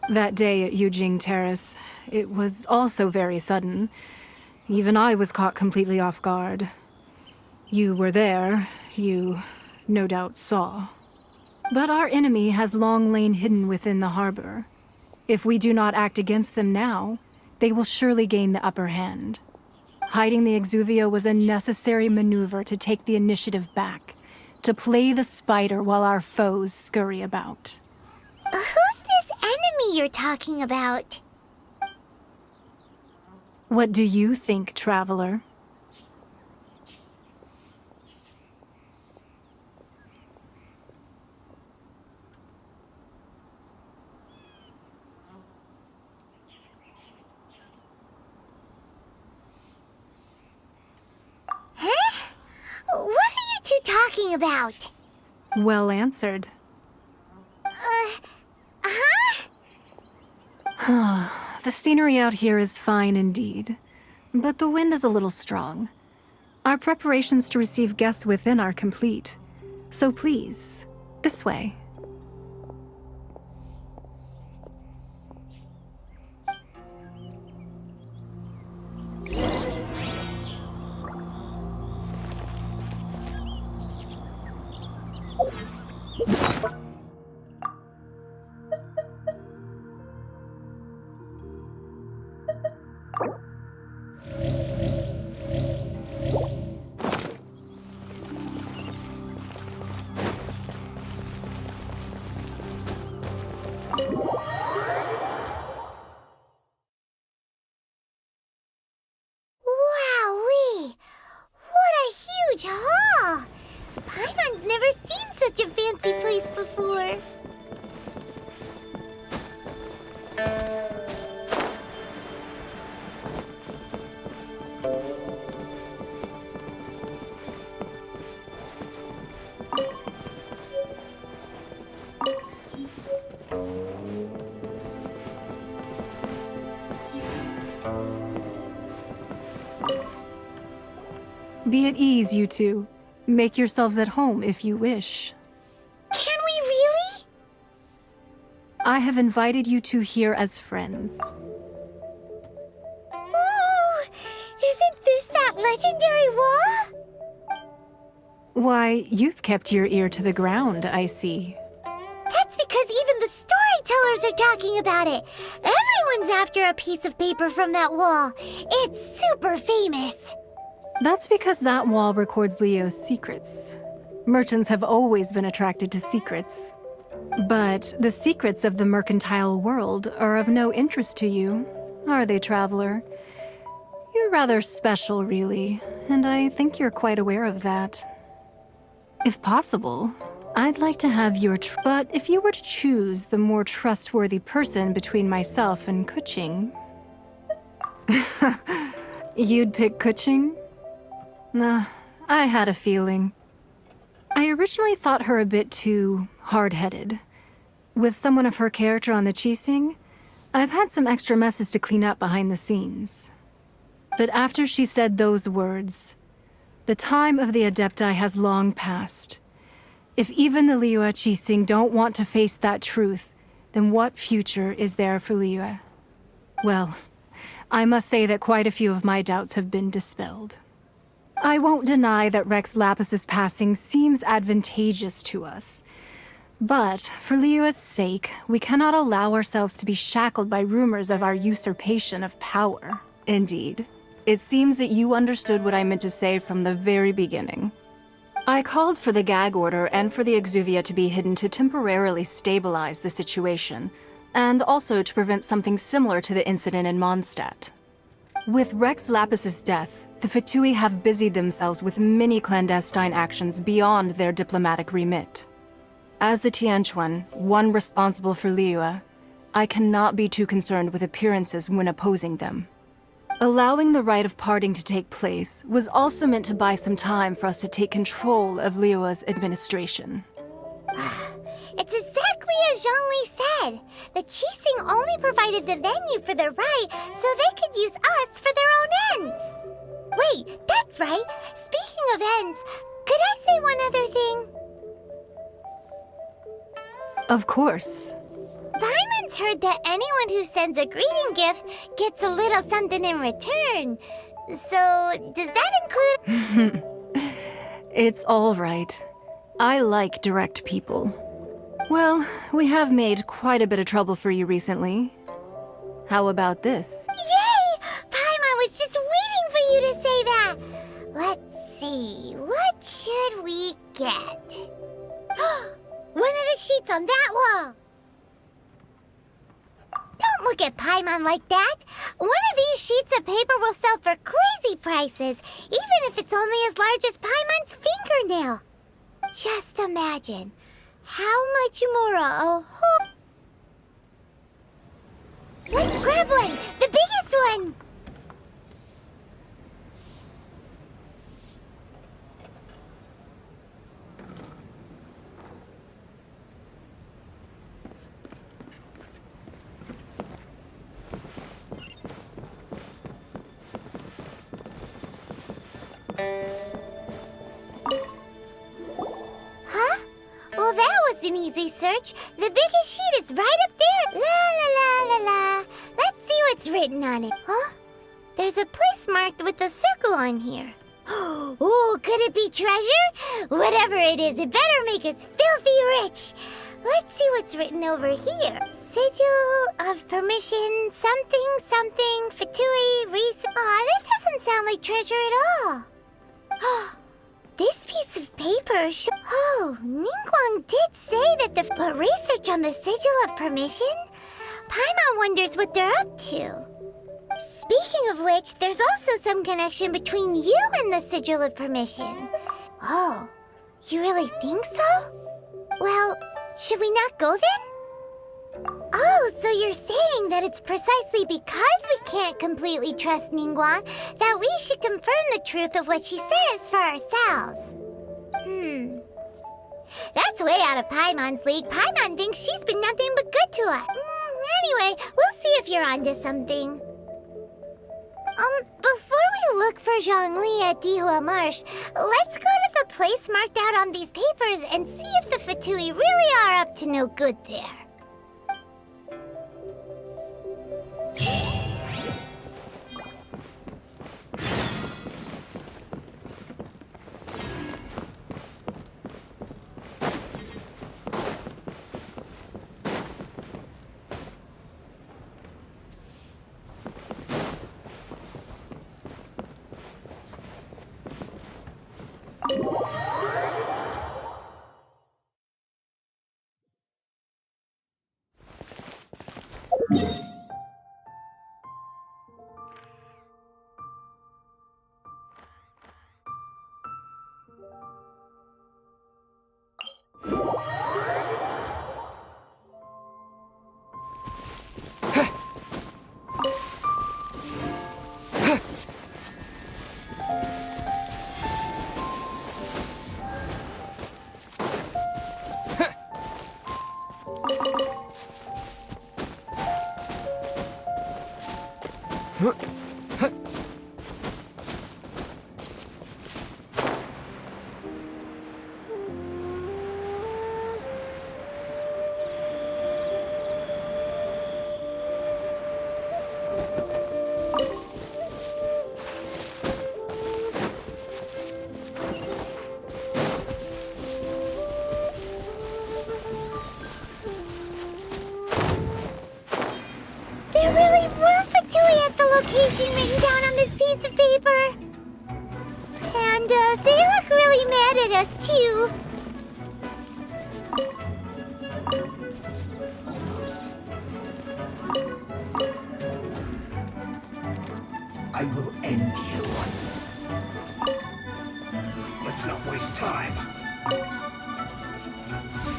L: That day at Yujing Terrace, it was also very sudden. Even I was caught completely off guard. You were there, you no doubt saw. But our enemy has long lain hidden within the harbor. If we do not act against them now, they will surely gain the upper hand. Hiding the Exuvio was a necessary maneuver to take the initiative back, to play the spider while our foes scurry about.
F: Who's this enemy you're talking about?
L: What do you think, traveler?
F: Huh? What are you two talking about?
L: Well answered. The scenery out here is fine indeed, but the wind is a little strong. Our preparations to receive guests within are complete, so please, this way.
F: Wowee! What a huge hall! Paimon's never seen such a fancy place before.
L: Be at ease, you two. Make yourselves at home if you wish.
F: Can we really?
L: I have invited you two here as friends.
F: Ooh, isn't this that Legendary wall?
L: Why, you've kept your ear to the ground, I see.
F: That's because even the storytellers are talking about it. Everyone's after a piece of paper from that wall. It's super famous.
L: That's because that wall records Leo's secrets. Merchants have always been attracted to secrets. But the secrets of the mercantile world are of no interest to you, are they, traveler? You're rather special, really, and I think you're quite aware of that. If possible, I'd like to have your but if you were to choose the more trustworthy person between myself and Kuching... You'd pick Kuching? Nah, I had a feeling. I originally thought her a bit too hard-headed. With someone of her character on the Qixing, I've had some extra messes to clean up behind the scenes. But after she said those words, the time of the Adepti has long passed. If even the Liyue Qixing don't want to face that truth, then what future is there for Liyue? Well, I must say that quite a few of my doubts have been dispelled. I won't deny that Rex Lapis's passing seems advantageous to us. But, for Liyue's sake, we cannot allow ourselves to be shackled by rumors of our usurpation of power. Indeed, it seems that you understood what I meant to say from the very beginning. I called for the gag order and for the Exuvia to be hidden to temporarily stabilize the situation, and also to prevent something similar to the incident in Mondstadt. With Rex Lapis's death, the Fatui have busied themselves with many clandestine actions beyond their diplomatic remit. As the Tianquan, one responsible for Liyue, I cannot be too concerned with appearances when opposing them. Allowing the rite of parting to take place was also meant to buy some time for us to take control of Liyue's administration.
F: It's exactly as Zhongli said. The Qixing only provided the venue for their rite so they could use us for their own ends. Wait, that's right. Speaking of ends, could I say one other thing?
L: Of course.
F: Paimon's heard that anyone who sends a greeting gift gets a little something in return. So, does that include...
L: It's all right. I like direct people. Well, we have made quite a bit of trouble for you recently. How about this?
F: Yay! Paimon was just waiting for you to say that! Let's see, what should we get? One of the sheets on that wall! Don't look at Paimon like that! One of these sheets of paper will sell for crazy prices, even if it's only as large as Paimon's fingernail. Just imagine how much more a whole... Let's grab one! The biggest one! Huh? Well, that was an easy search. The biggest sheet is right up there. La la la la la. Let's see what's written on it. Huh? There's a place marked with a circle on here. Oh, could it be treasure? Whatever it is, it better make us filthy rich. Let's see what's written over here. Sigil of permission, something, something, Fatui, that doesn't sound like treasure at all. This piece of paper Oh, Ningguang did say that but research on the Sigil of Permission? Paimon wonders what they're up to. Speaking of which, there's also some connection between you and the Sigil of Permission. Oh, you really think so? Well, should we not go then? Oh, so you're saying that it's precisely because we can't completely trust Ningguang that we should confirm the truth of what she says for ourselves. That's way out of Paimon's league. Paimon thinks she's been nothing but good to us. Anyway, we'll see if you're onto something. Before we look for Zhongli at Dihua Marsh, let's go to the place marked out on these papers and see if the Fatui really are up to no good there. There really were Fatui at the location written down on this piece of paper. And they look really mad at us, too.
K: I will end you. Let's not waste time.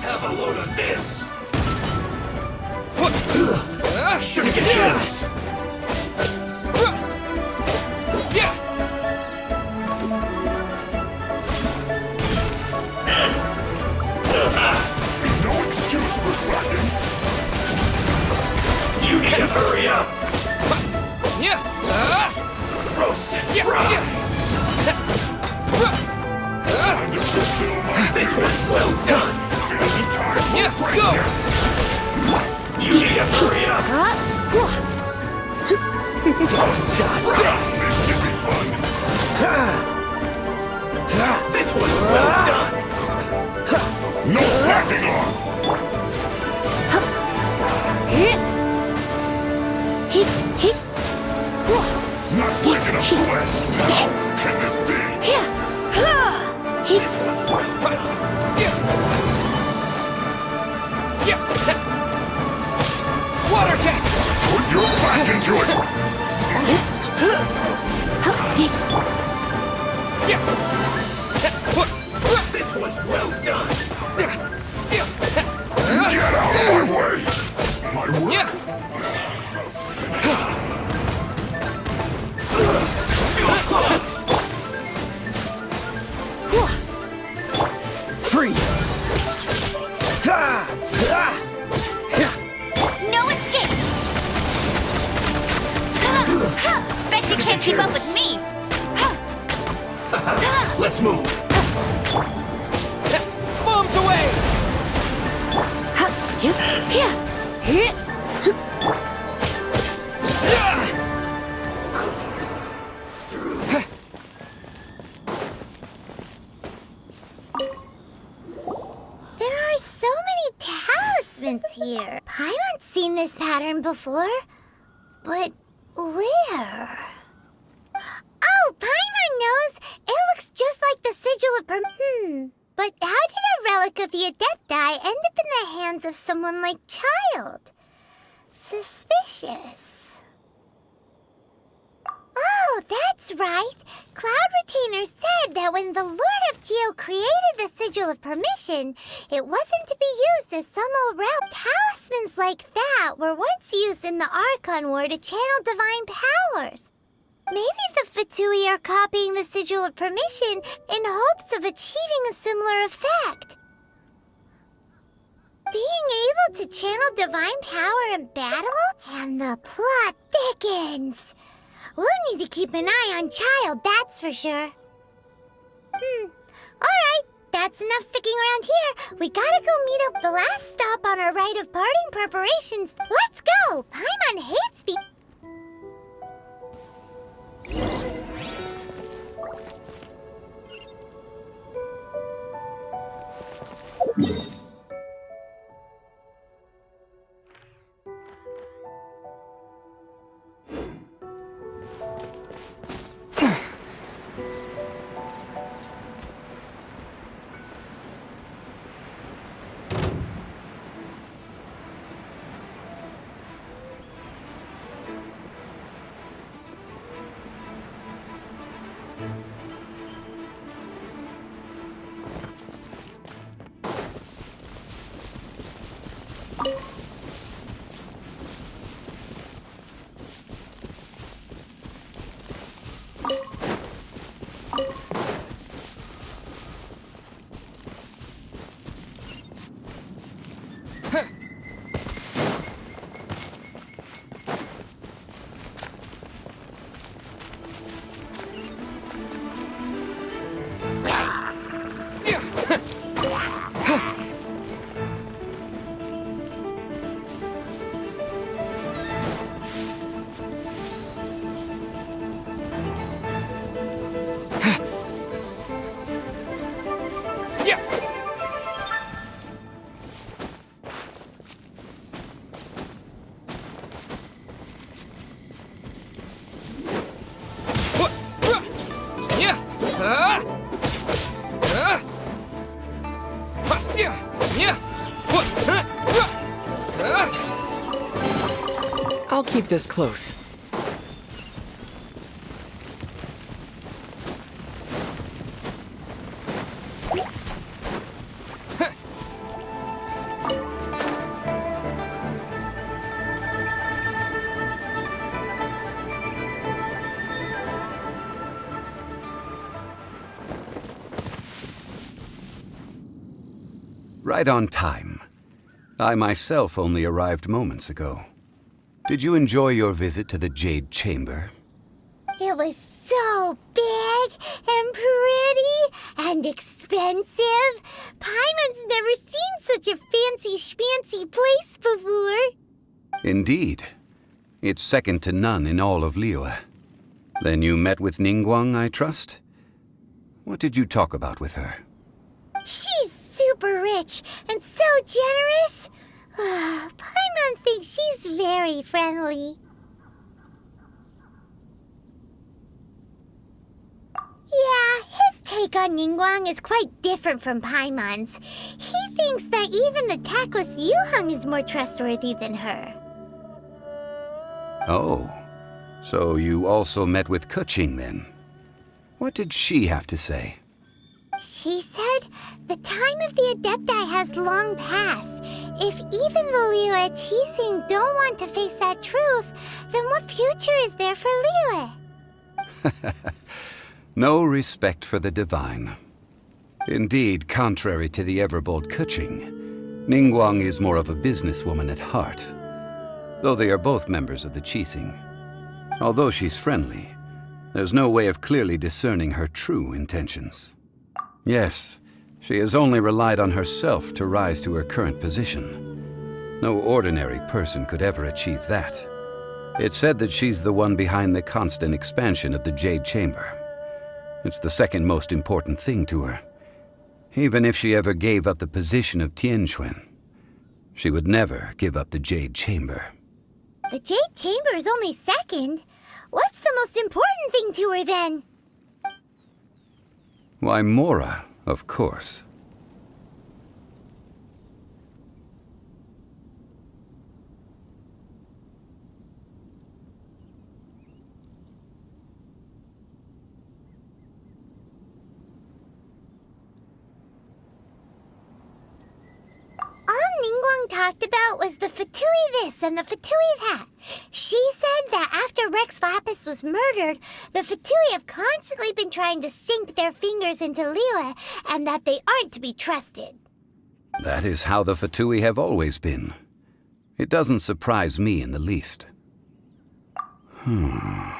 K: Have a load of this! Shouldn't get jealous! No excuse for slacking! You need to hurry up! Roasted fry! This was well done! Go! You need to hurry up! Dodge this! This should be fun! This was well done! No slacking off! Not breaking a sweat! How can this be? This was well done! Water jet! Put your back into it! This was well done! Get out of my way! My work! Feel clogged!
B: Freeze!
C: No escape! Bet you can't keep up with me!
K: Let's move!
I: Bombs away!
F: There are so many talismans here. Paimon's seen this pattern before. But where? Oh, Paimon knows! It looks just like the sigil of But how did a relic of the Adepti end up in the hands of someone like Child? Suspicious. Oh, that's right. Cloud Retainer said that when the Lord of Geo created the Sigil of Permission, it wasn't to be used as some old relic. Talismans like that were once used in the Archon War to channel divine powers. Maybe the Fatui are copying the Sigil of Permission in hopes of achieving a similar effect. Being able to channel divine power in battle? And the plot thickens. We'll need to keep an eye on Child, that's for sure. Alright, that's enough sticking around here. We gotta go meet up the last stop on our rite of parting preparations. Let's go! Paimon hates me.
I: I'll keep this close.
M: Right on time. I myself only arrived moments ago. Did you enjoy your visit to the Jade Chamber?
F: It was so big and pretty and expensive. Paimon's never seen such a fancy schmancy place before.
M: Indeed. It's second to none in all of Liyue. Then you met with Ningguang, I trust? What did you talk about with her?
F: She's super rich and so generous. Paimon thinks she's very friendly. Yeah, his take on Ningguang is quite different from Paimon's. He thinks that even the tactless Yuheng is more trustworthy than her.
M: Oh, so you also met with Keqing then? What did she have to say?
F: She said the time of the Adepti has long passed. If even the Liyue Qixing don't want to face that truth, then what future is there for Liyue?
M: No respect for the divine. Indeed, contrary to the ever-bold Keqing, Ningguang is more of a businesswoman at heart, though they are both members of the Qixing. Although she's friendly, there's no way of clearly discerning her true intentions. Yes, she has only relied on herself to rise to her current position. No ordinary person could ever achieve that. It's said that she's the one behind the constant expansion of the Jade Chamber. It's the second most important thing to her. Even if she ever gave up the position of Tianquan, she would never give up the Jade Chamber.
F: The Jade Chamber is only second. What's the most important thing to her then?
M: Why, Mora, of course.
F: Ningguang talked about was the Fatui this and the Fatui that. She said that after Rex Lapis was murdered, the Fatui have constantly been trying to sink their fingers into Liyue, and that they aren't to be trusted.
M: That is how the Fatui have always been. It doesn't surprise me in the least. No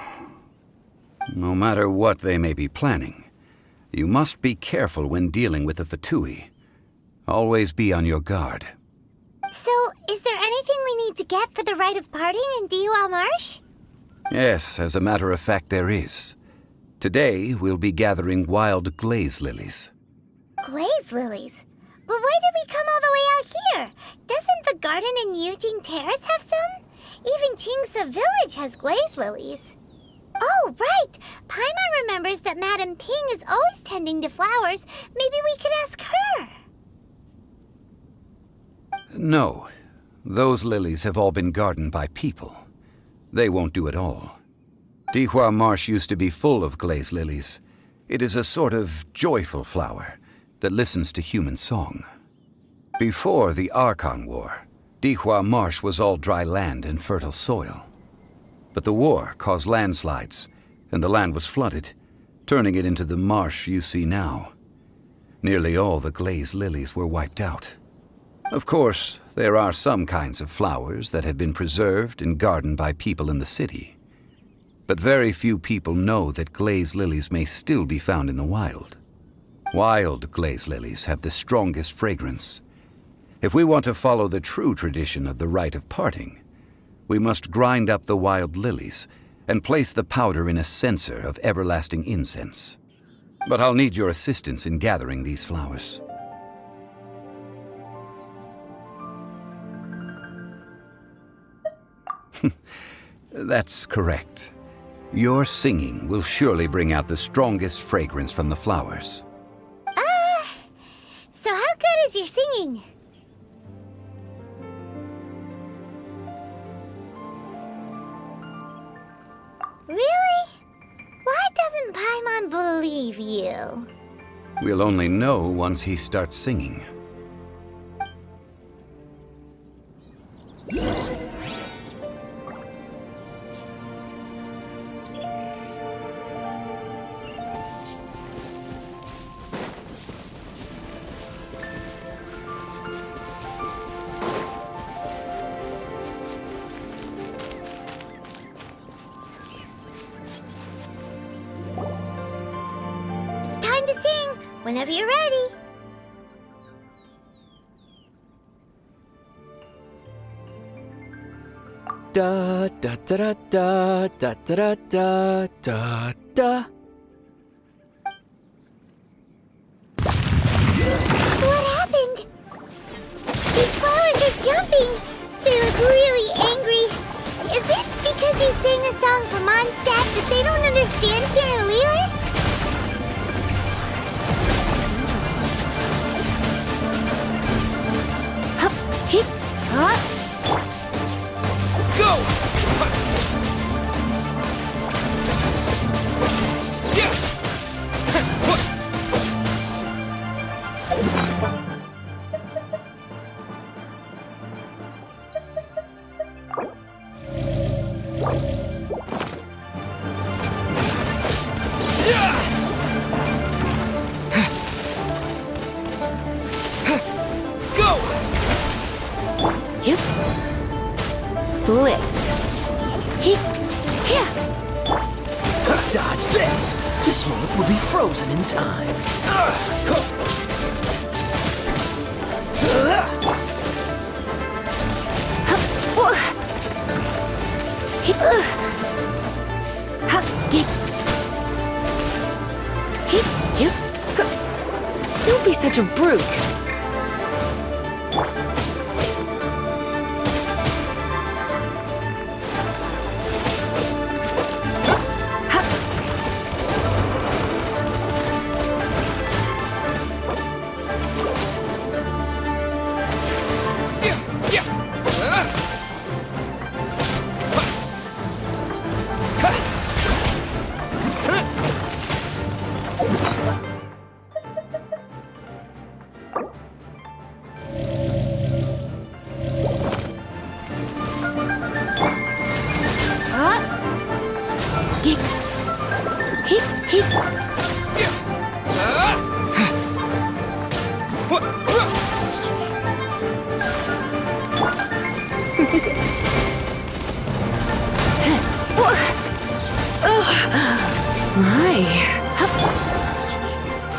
M: matter what they may be planning, you must be careful when dealing with the Fatui. Always be on your guard.
F: So, is there anything we need to get for the rite of parting in Dihua Marsh?
M: Yes, as a matter of fact, there is. Today, we'll be gathering wild glaze lilies.
F: Glaze lilies? But why did we come all the way out here? Doesn't the garden in Yujing Terrace have some? Even Qingse Village has glaze lilies. Oh, right! Paimon remembers that Madame Ping is always tending to flowers. Maybe we could ask her.
M: No. Those lilies have all been gardened by people. They won't do it all. Dihua Marsh used to be full of glaze lilies. It is a sort of joyful flower that listens to human song. Before the Archon War, Dihua Marsh was all dry land and fertile soil. But the war caused landslides, and the land was flooded, turning it into the marsh you see now. Nearly all the glaze lilies were wiped out. Of course, there are some kinds of flowers that have been preserved and gardened by people in the city. But very few people know that glaze lilies may still be found in the wild. Wild glaze lilies have the strongest fragrance. If we want to follow the true tradition of the rite of parting, we must grind up the wild lilies and place the powder in a censer of everlasting incense. But I'll need your assistance in gathering these flowers. That's correct. Your singing will surely bring out the strongest fragrance from the flowers.
F: So how good is your singing? Really? Why doesn't Paimon believe you?
M: We'll only know once he starts singing.
F: It's time to sing, whenever you're ready.
I: Da da da da da da da da da.
F: What happened? These flowers are jumping. They look really angry. Is it because you sang a song for Mondstadt that they don't understand here in Liyue?
K: Go! Go!
A: Yep. Blitz. He. Yeah.
N: Dodge this! This moment will be frozen in time.
A: Don't be such a brute.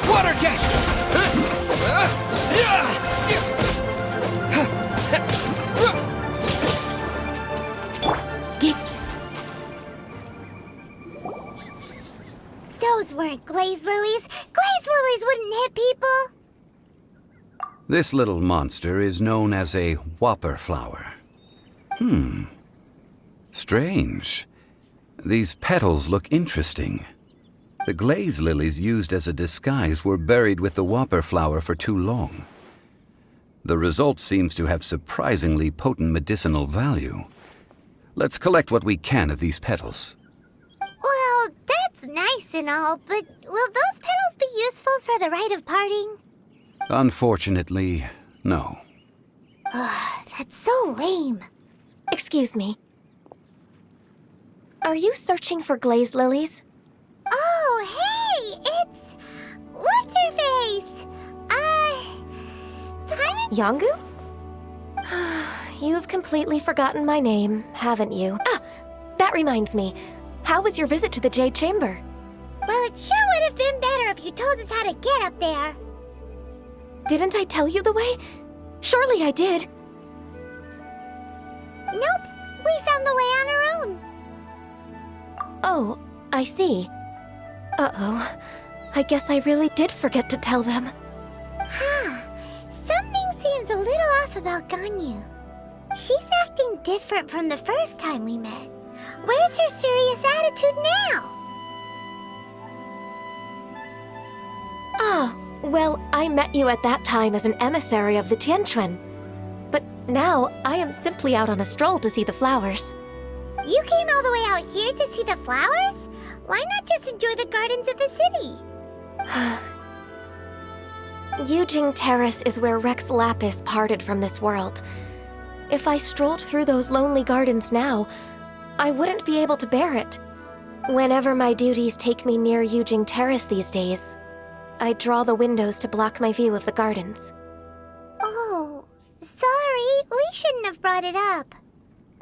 K: Water jet!
F: Those weren't glaze lilies. Glaze lilies wouldn't hit people.
M: This little monster is known as a whopper flower. Strange. These petals look interesting. The glaze lilies used as a disguise were buried with the whopper flower for too long. The result seems to have surprisingly potent medicinal value. Let's collect what we can of these petals.
F: Well, that's nice and all, but will those petals be useful for the rite of parting?
M: Unfortunately, no.
F: That's so lame.
O: Excuse me. Are you searching for glaze lilies?
F: Oh, hey! It's... What's-her-face? Paimon?
O: Yongu? You've completely forgotten my name, haven't you? Ah! That reminds me. How was your visit to the Jade Chamber?
F: Well, it sure would have been better if you told us how to get up there.
O: Didn't I tell you the way? Surely I did.
F: Nope. We found the way on our own.
O: Oh, I see. Uh-oh. I guess I really did forget to tell them.
F: Something seems a little off about Ganyu. She's acting different from the first time we met. Where's her serious attitude now?
O: Ah, well, I met you at that time as an emissary of the Tianquan. But now, I am simply out on a stroll to see the flowers.
F: You came all the way out here to see the flowers? Why not just enjoy the gardens of the city?
O: Yujing Terrace is where Rex Lapis parted from this world. If I strolled through those lonely gardens now, I wouldn't be able to bear it. Whenever my duties take me near Yujing Terrace these days, I draw the windows to block my view of the gardens.
F: Oh, sorry. We shouldn't have brought it up.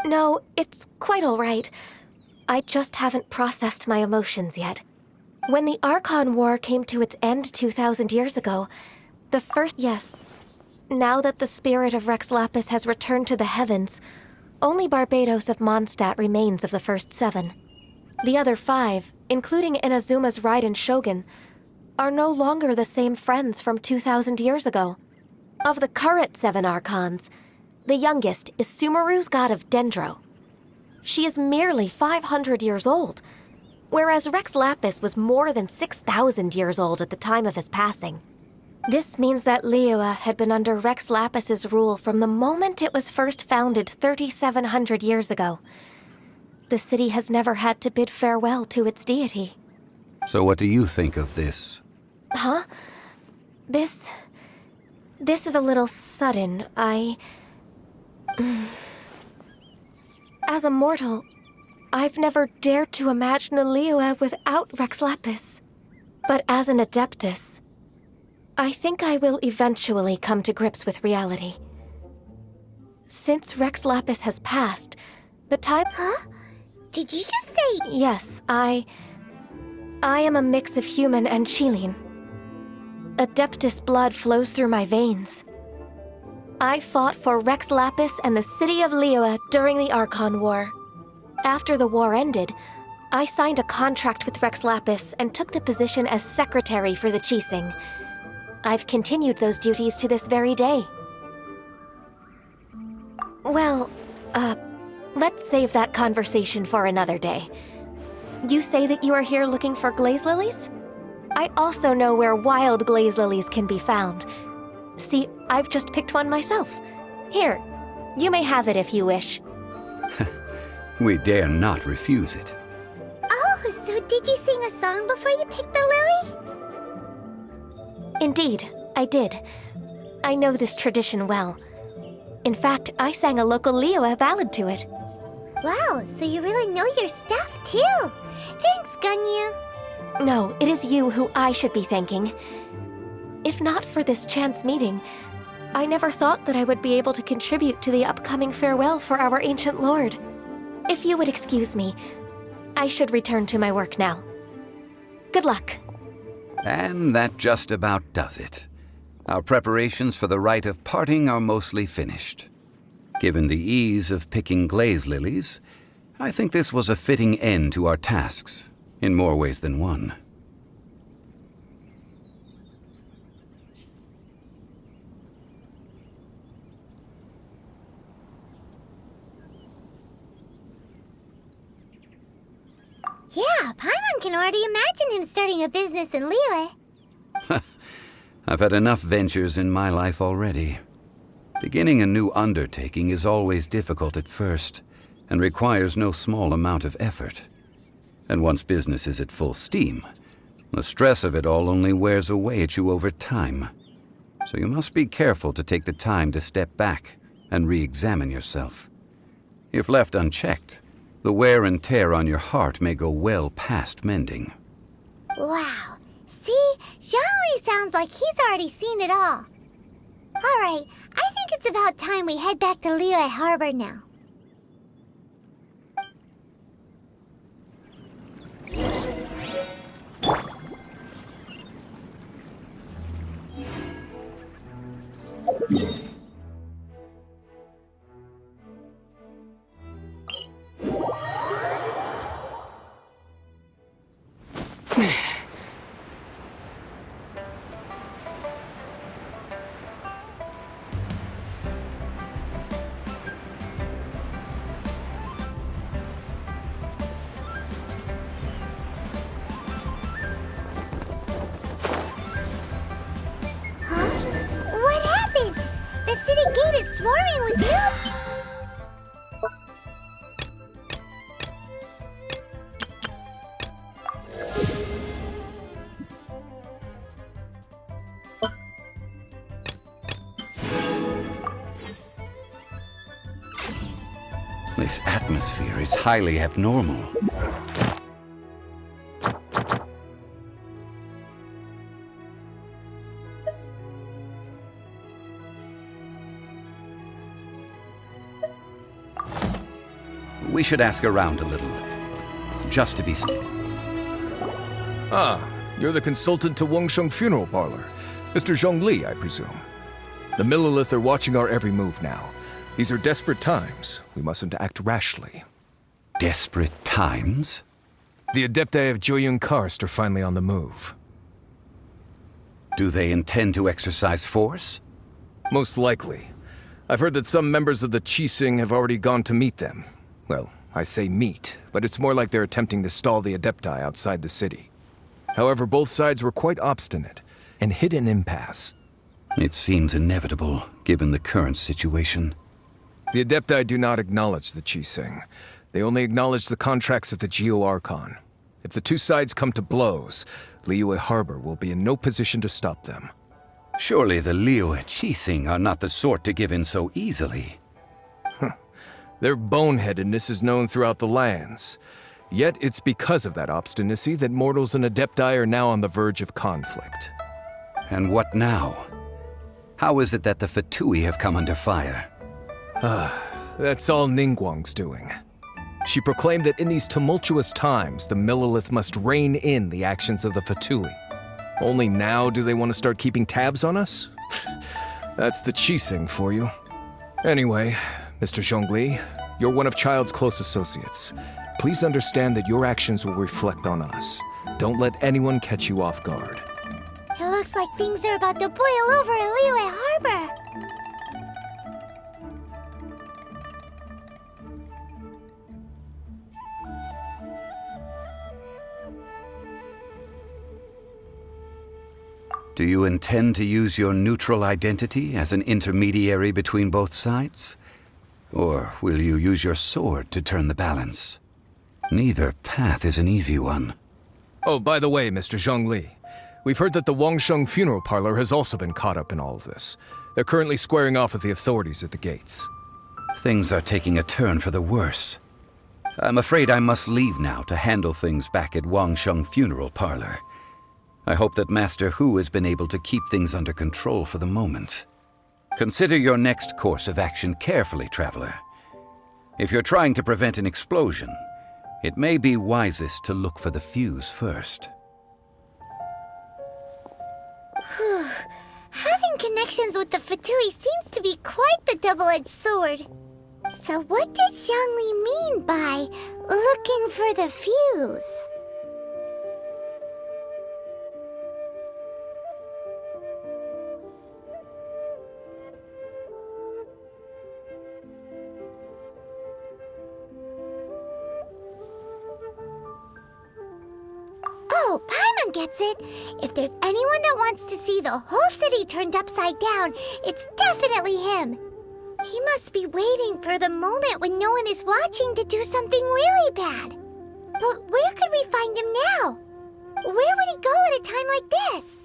O: No, it's quite all right. I just haven't processed my emotions yet. When the Archon War came to its end 2,000 years ago, the first... Yes. Now that the spirit of Rex Lapis has returned to the heavens, only Barbados of Mondstadt remains of the first 7. The other 5, including Inazuma's Raiden Shogun, are no longer the same friends from 2,000 years ago. Of the current 7 Archons, the youngest is Sumeru's god of Dendro. She is merely 500 years old, whereas Rex Lapis was more than 6,000 years old at the time of his passing. This means that Liyue had been under Rex Lapis's rule from the moment it was first founded 3,700 years ago. The city has never had to bid farewell to its deity.
M: So what do you think of this?
O: Huh? This is a little sudden. As a mortal, I've never dared to imagine a Liyue without Rex Lapis. But as an Adeptus, I think I will eventually come to grips with reality. Since Rex Lapis has passed, the time...
F: Huh? Did you just say...
O: Yes, I am a mix of human and Chilean. Adeptus blood flows through my veins. I fought for Rex Lapis and the city of Liyue during the Archon War. After the war ended, I signed a contract with Rex Lapis and took the position as secretary for the Qixing. I've continued those duties to this very day. Well, let's save that conversation for another day. You say that you are here looking for glaze lilies? I also know where wild glaze lilies can be found. See, I've just picked one myself. Here, you may have it if you wish.
M: We dare not refuse it.
F: Oh, so did you sing a song before you picked the lily?
O: Indeed, I did. I know this tradition well. In fact, I sang a local Liyue ballad to it.
F: Wow, so you really know your stuff, too. Thanks, Gunyu.
O: No, it is you who I should be thanking. If not for this chance meeting, I never thought that I would be able to contribute to the upcoming farewell for our ancient lord. If you would excuse me, I should return to my work now. Good luck.
M: And that just about does it. Our preparations for the rite of parting are mostly finished. Given the ease of picking glaze lilies, I think this was a fitting end to our tasks, in more ways than one.
F: Yeah, Paimon can already imagine him starting a business in Liyue.
M: I've had enough ventures in my life already. Beginning a new undertaking is always difficult at first, and requires no small amount of effort. And once business is at full steam, the stress of it all only wears away at you over time. So you must be careful to take the time to step back and re-examine yourself. If left unchecked, the wear and tear on your heart may go well past mending.
F: Wow. See? Zhongli sounds like he's already seen it all. Alright, I think it's about time we head back to Liyue Harbor now.
M: This atmosphere is highly abnormal. We should ask around a little, just to be...
P: Ah, you're the consultant to Wangsheng Funeral Parlor. Mr. Zhongli, I presume. The Millilith are watching our every move now. These are desperate times. We mustn't act rashly.
M: Desperate times?
P: The Adepti of Joyun Karst are finally on the move.
M: Do they intend to exercise force?
P: Most likely. I've heard that some members of the Qixing have already gone to meet them. Well, I say meet, but it's more like they're attempting to stall the Adepti outside the city. However, both sides were quite obstinate and hit an impasse.
M: It seems inevitable, given the current situation.
P: The Adepti do not acknowledge the Qixing. They only acknowledge the contracts of the Geo-Archon. If the two sides come to blows, Liyue Harbor will be in no position to stop them.
M: Surely the Liyue Qixing are not the sort to give in so easily.
P: Their boneheadedness is known throughout the lands. Yet it's because of that obstinacy that mortals and Adepti are now on the verge of conflict.
M: And what now? How is it that the Fatui have come under fire?
P: That's all Ningguang's doing. She proclaimed that in these tumultuous times, the Millilith must rein in the actions of the Fatui. Only now do they want to start keeping tabs on us? That's the Qixing for you. Anyway, Mr. Zhongli, you're one of Child's close associates. Please understand that your actions will reflect on us. Don't let anyone catch you off guard.
F: It looks like things are about to boil over in Liyue Harbor.
M: Do you intend to use your neutral identity as an intermediary between both sides? Or will you use your sword to turn the balance? Neither path is an easy one.
P: Oh, by the way, Mr. Zhongli, we've heard that the Wangsheng Funeral Parlor has also been caught up in all of this. They're currently squaring off with the authorities at the gates.
M: Things are taking a turn for the worse. I'm afraid I must leave now to handle things back at Wangsheng Funeral Parlor. I hope that Master Hu has been able to keep things under control for the moment. Consider your next course of action carefully, Traveler. If you're trying to prevent an explosion, it may be wisest to look for the fuse first.
F: Whew. Having connections with the Fatui seems to be quite the double-edged sword. So what does Zhongli mean by looking for the fuse? Oh, Paimon gets it. If there's anyone that wants to see the whole city turned upside down, it's definitely him. He must be waiting for the moment when no one is watching to do something really bad. But where could we find him now? Where would he go at a time like this?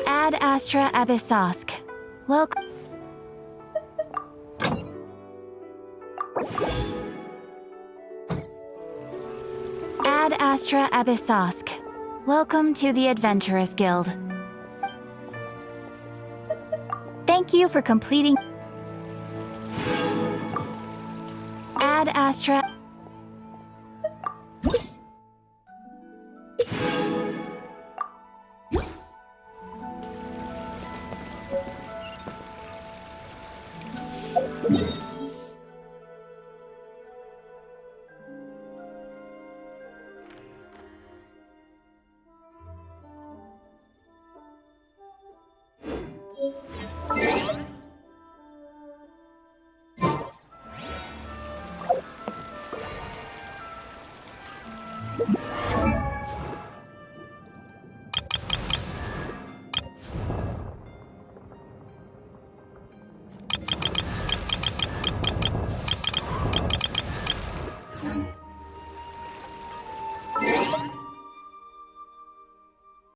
C: Ad Astra Abyssosk. Welcome. Ad Astra Abyssosk. Welcome to the Adventurers Guild. Thank you for completing. Ad Astra.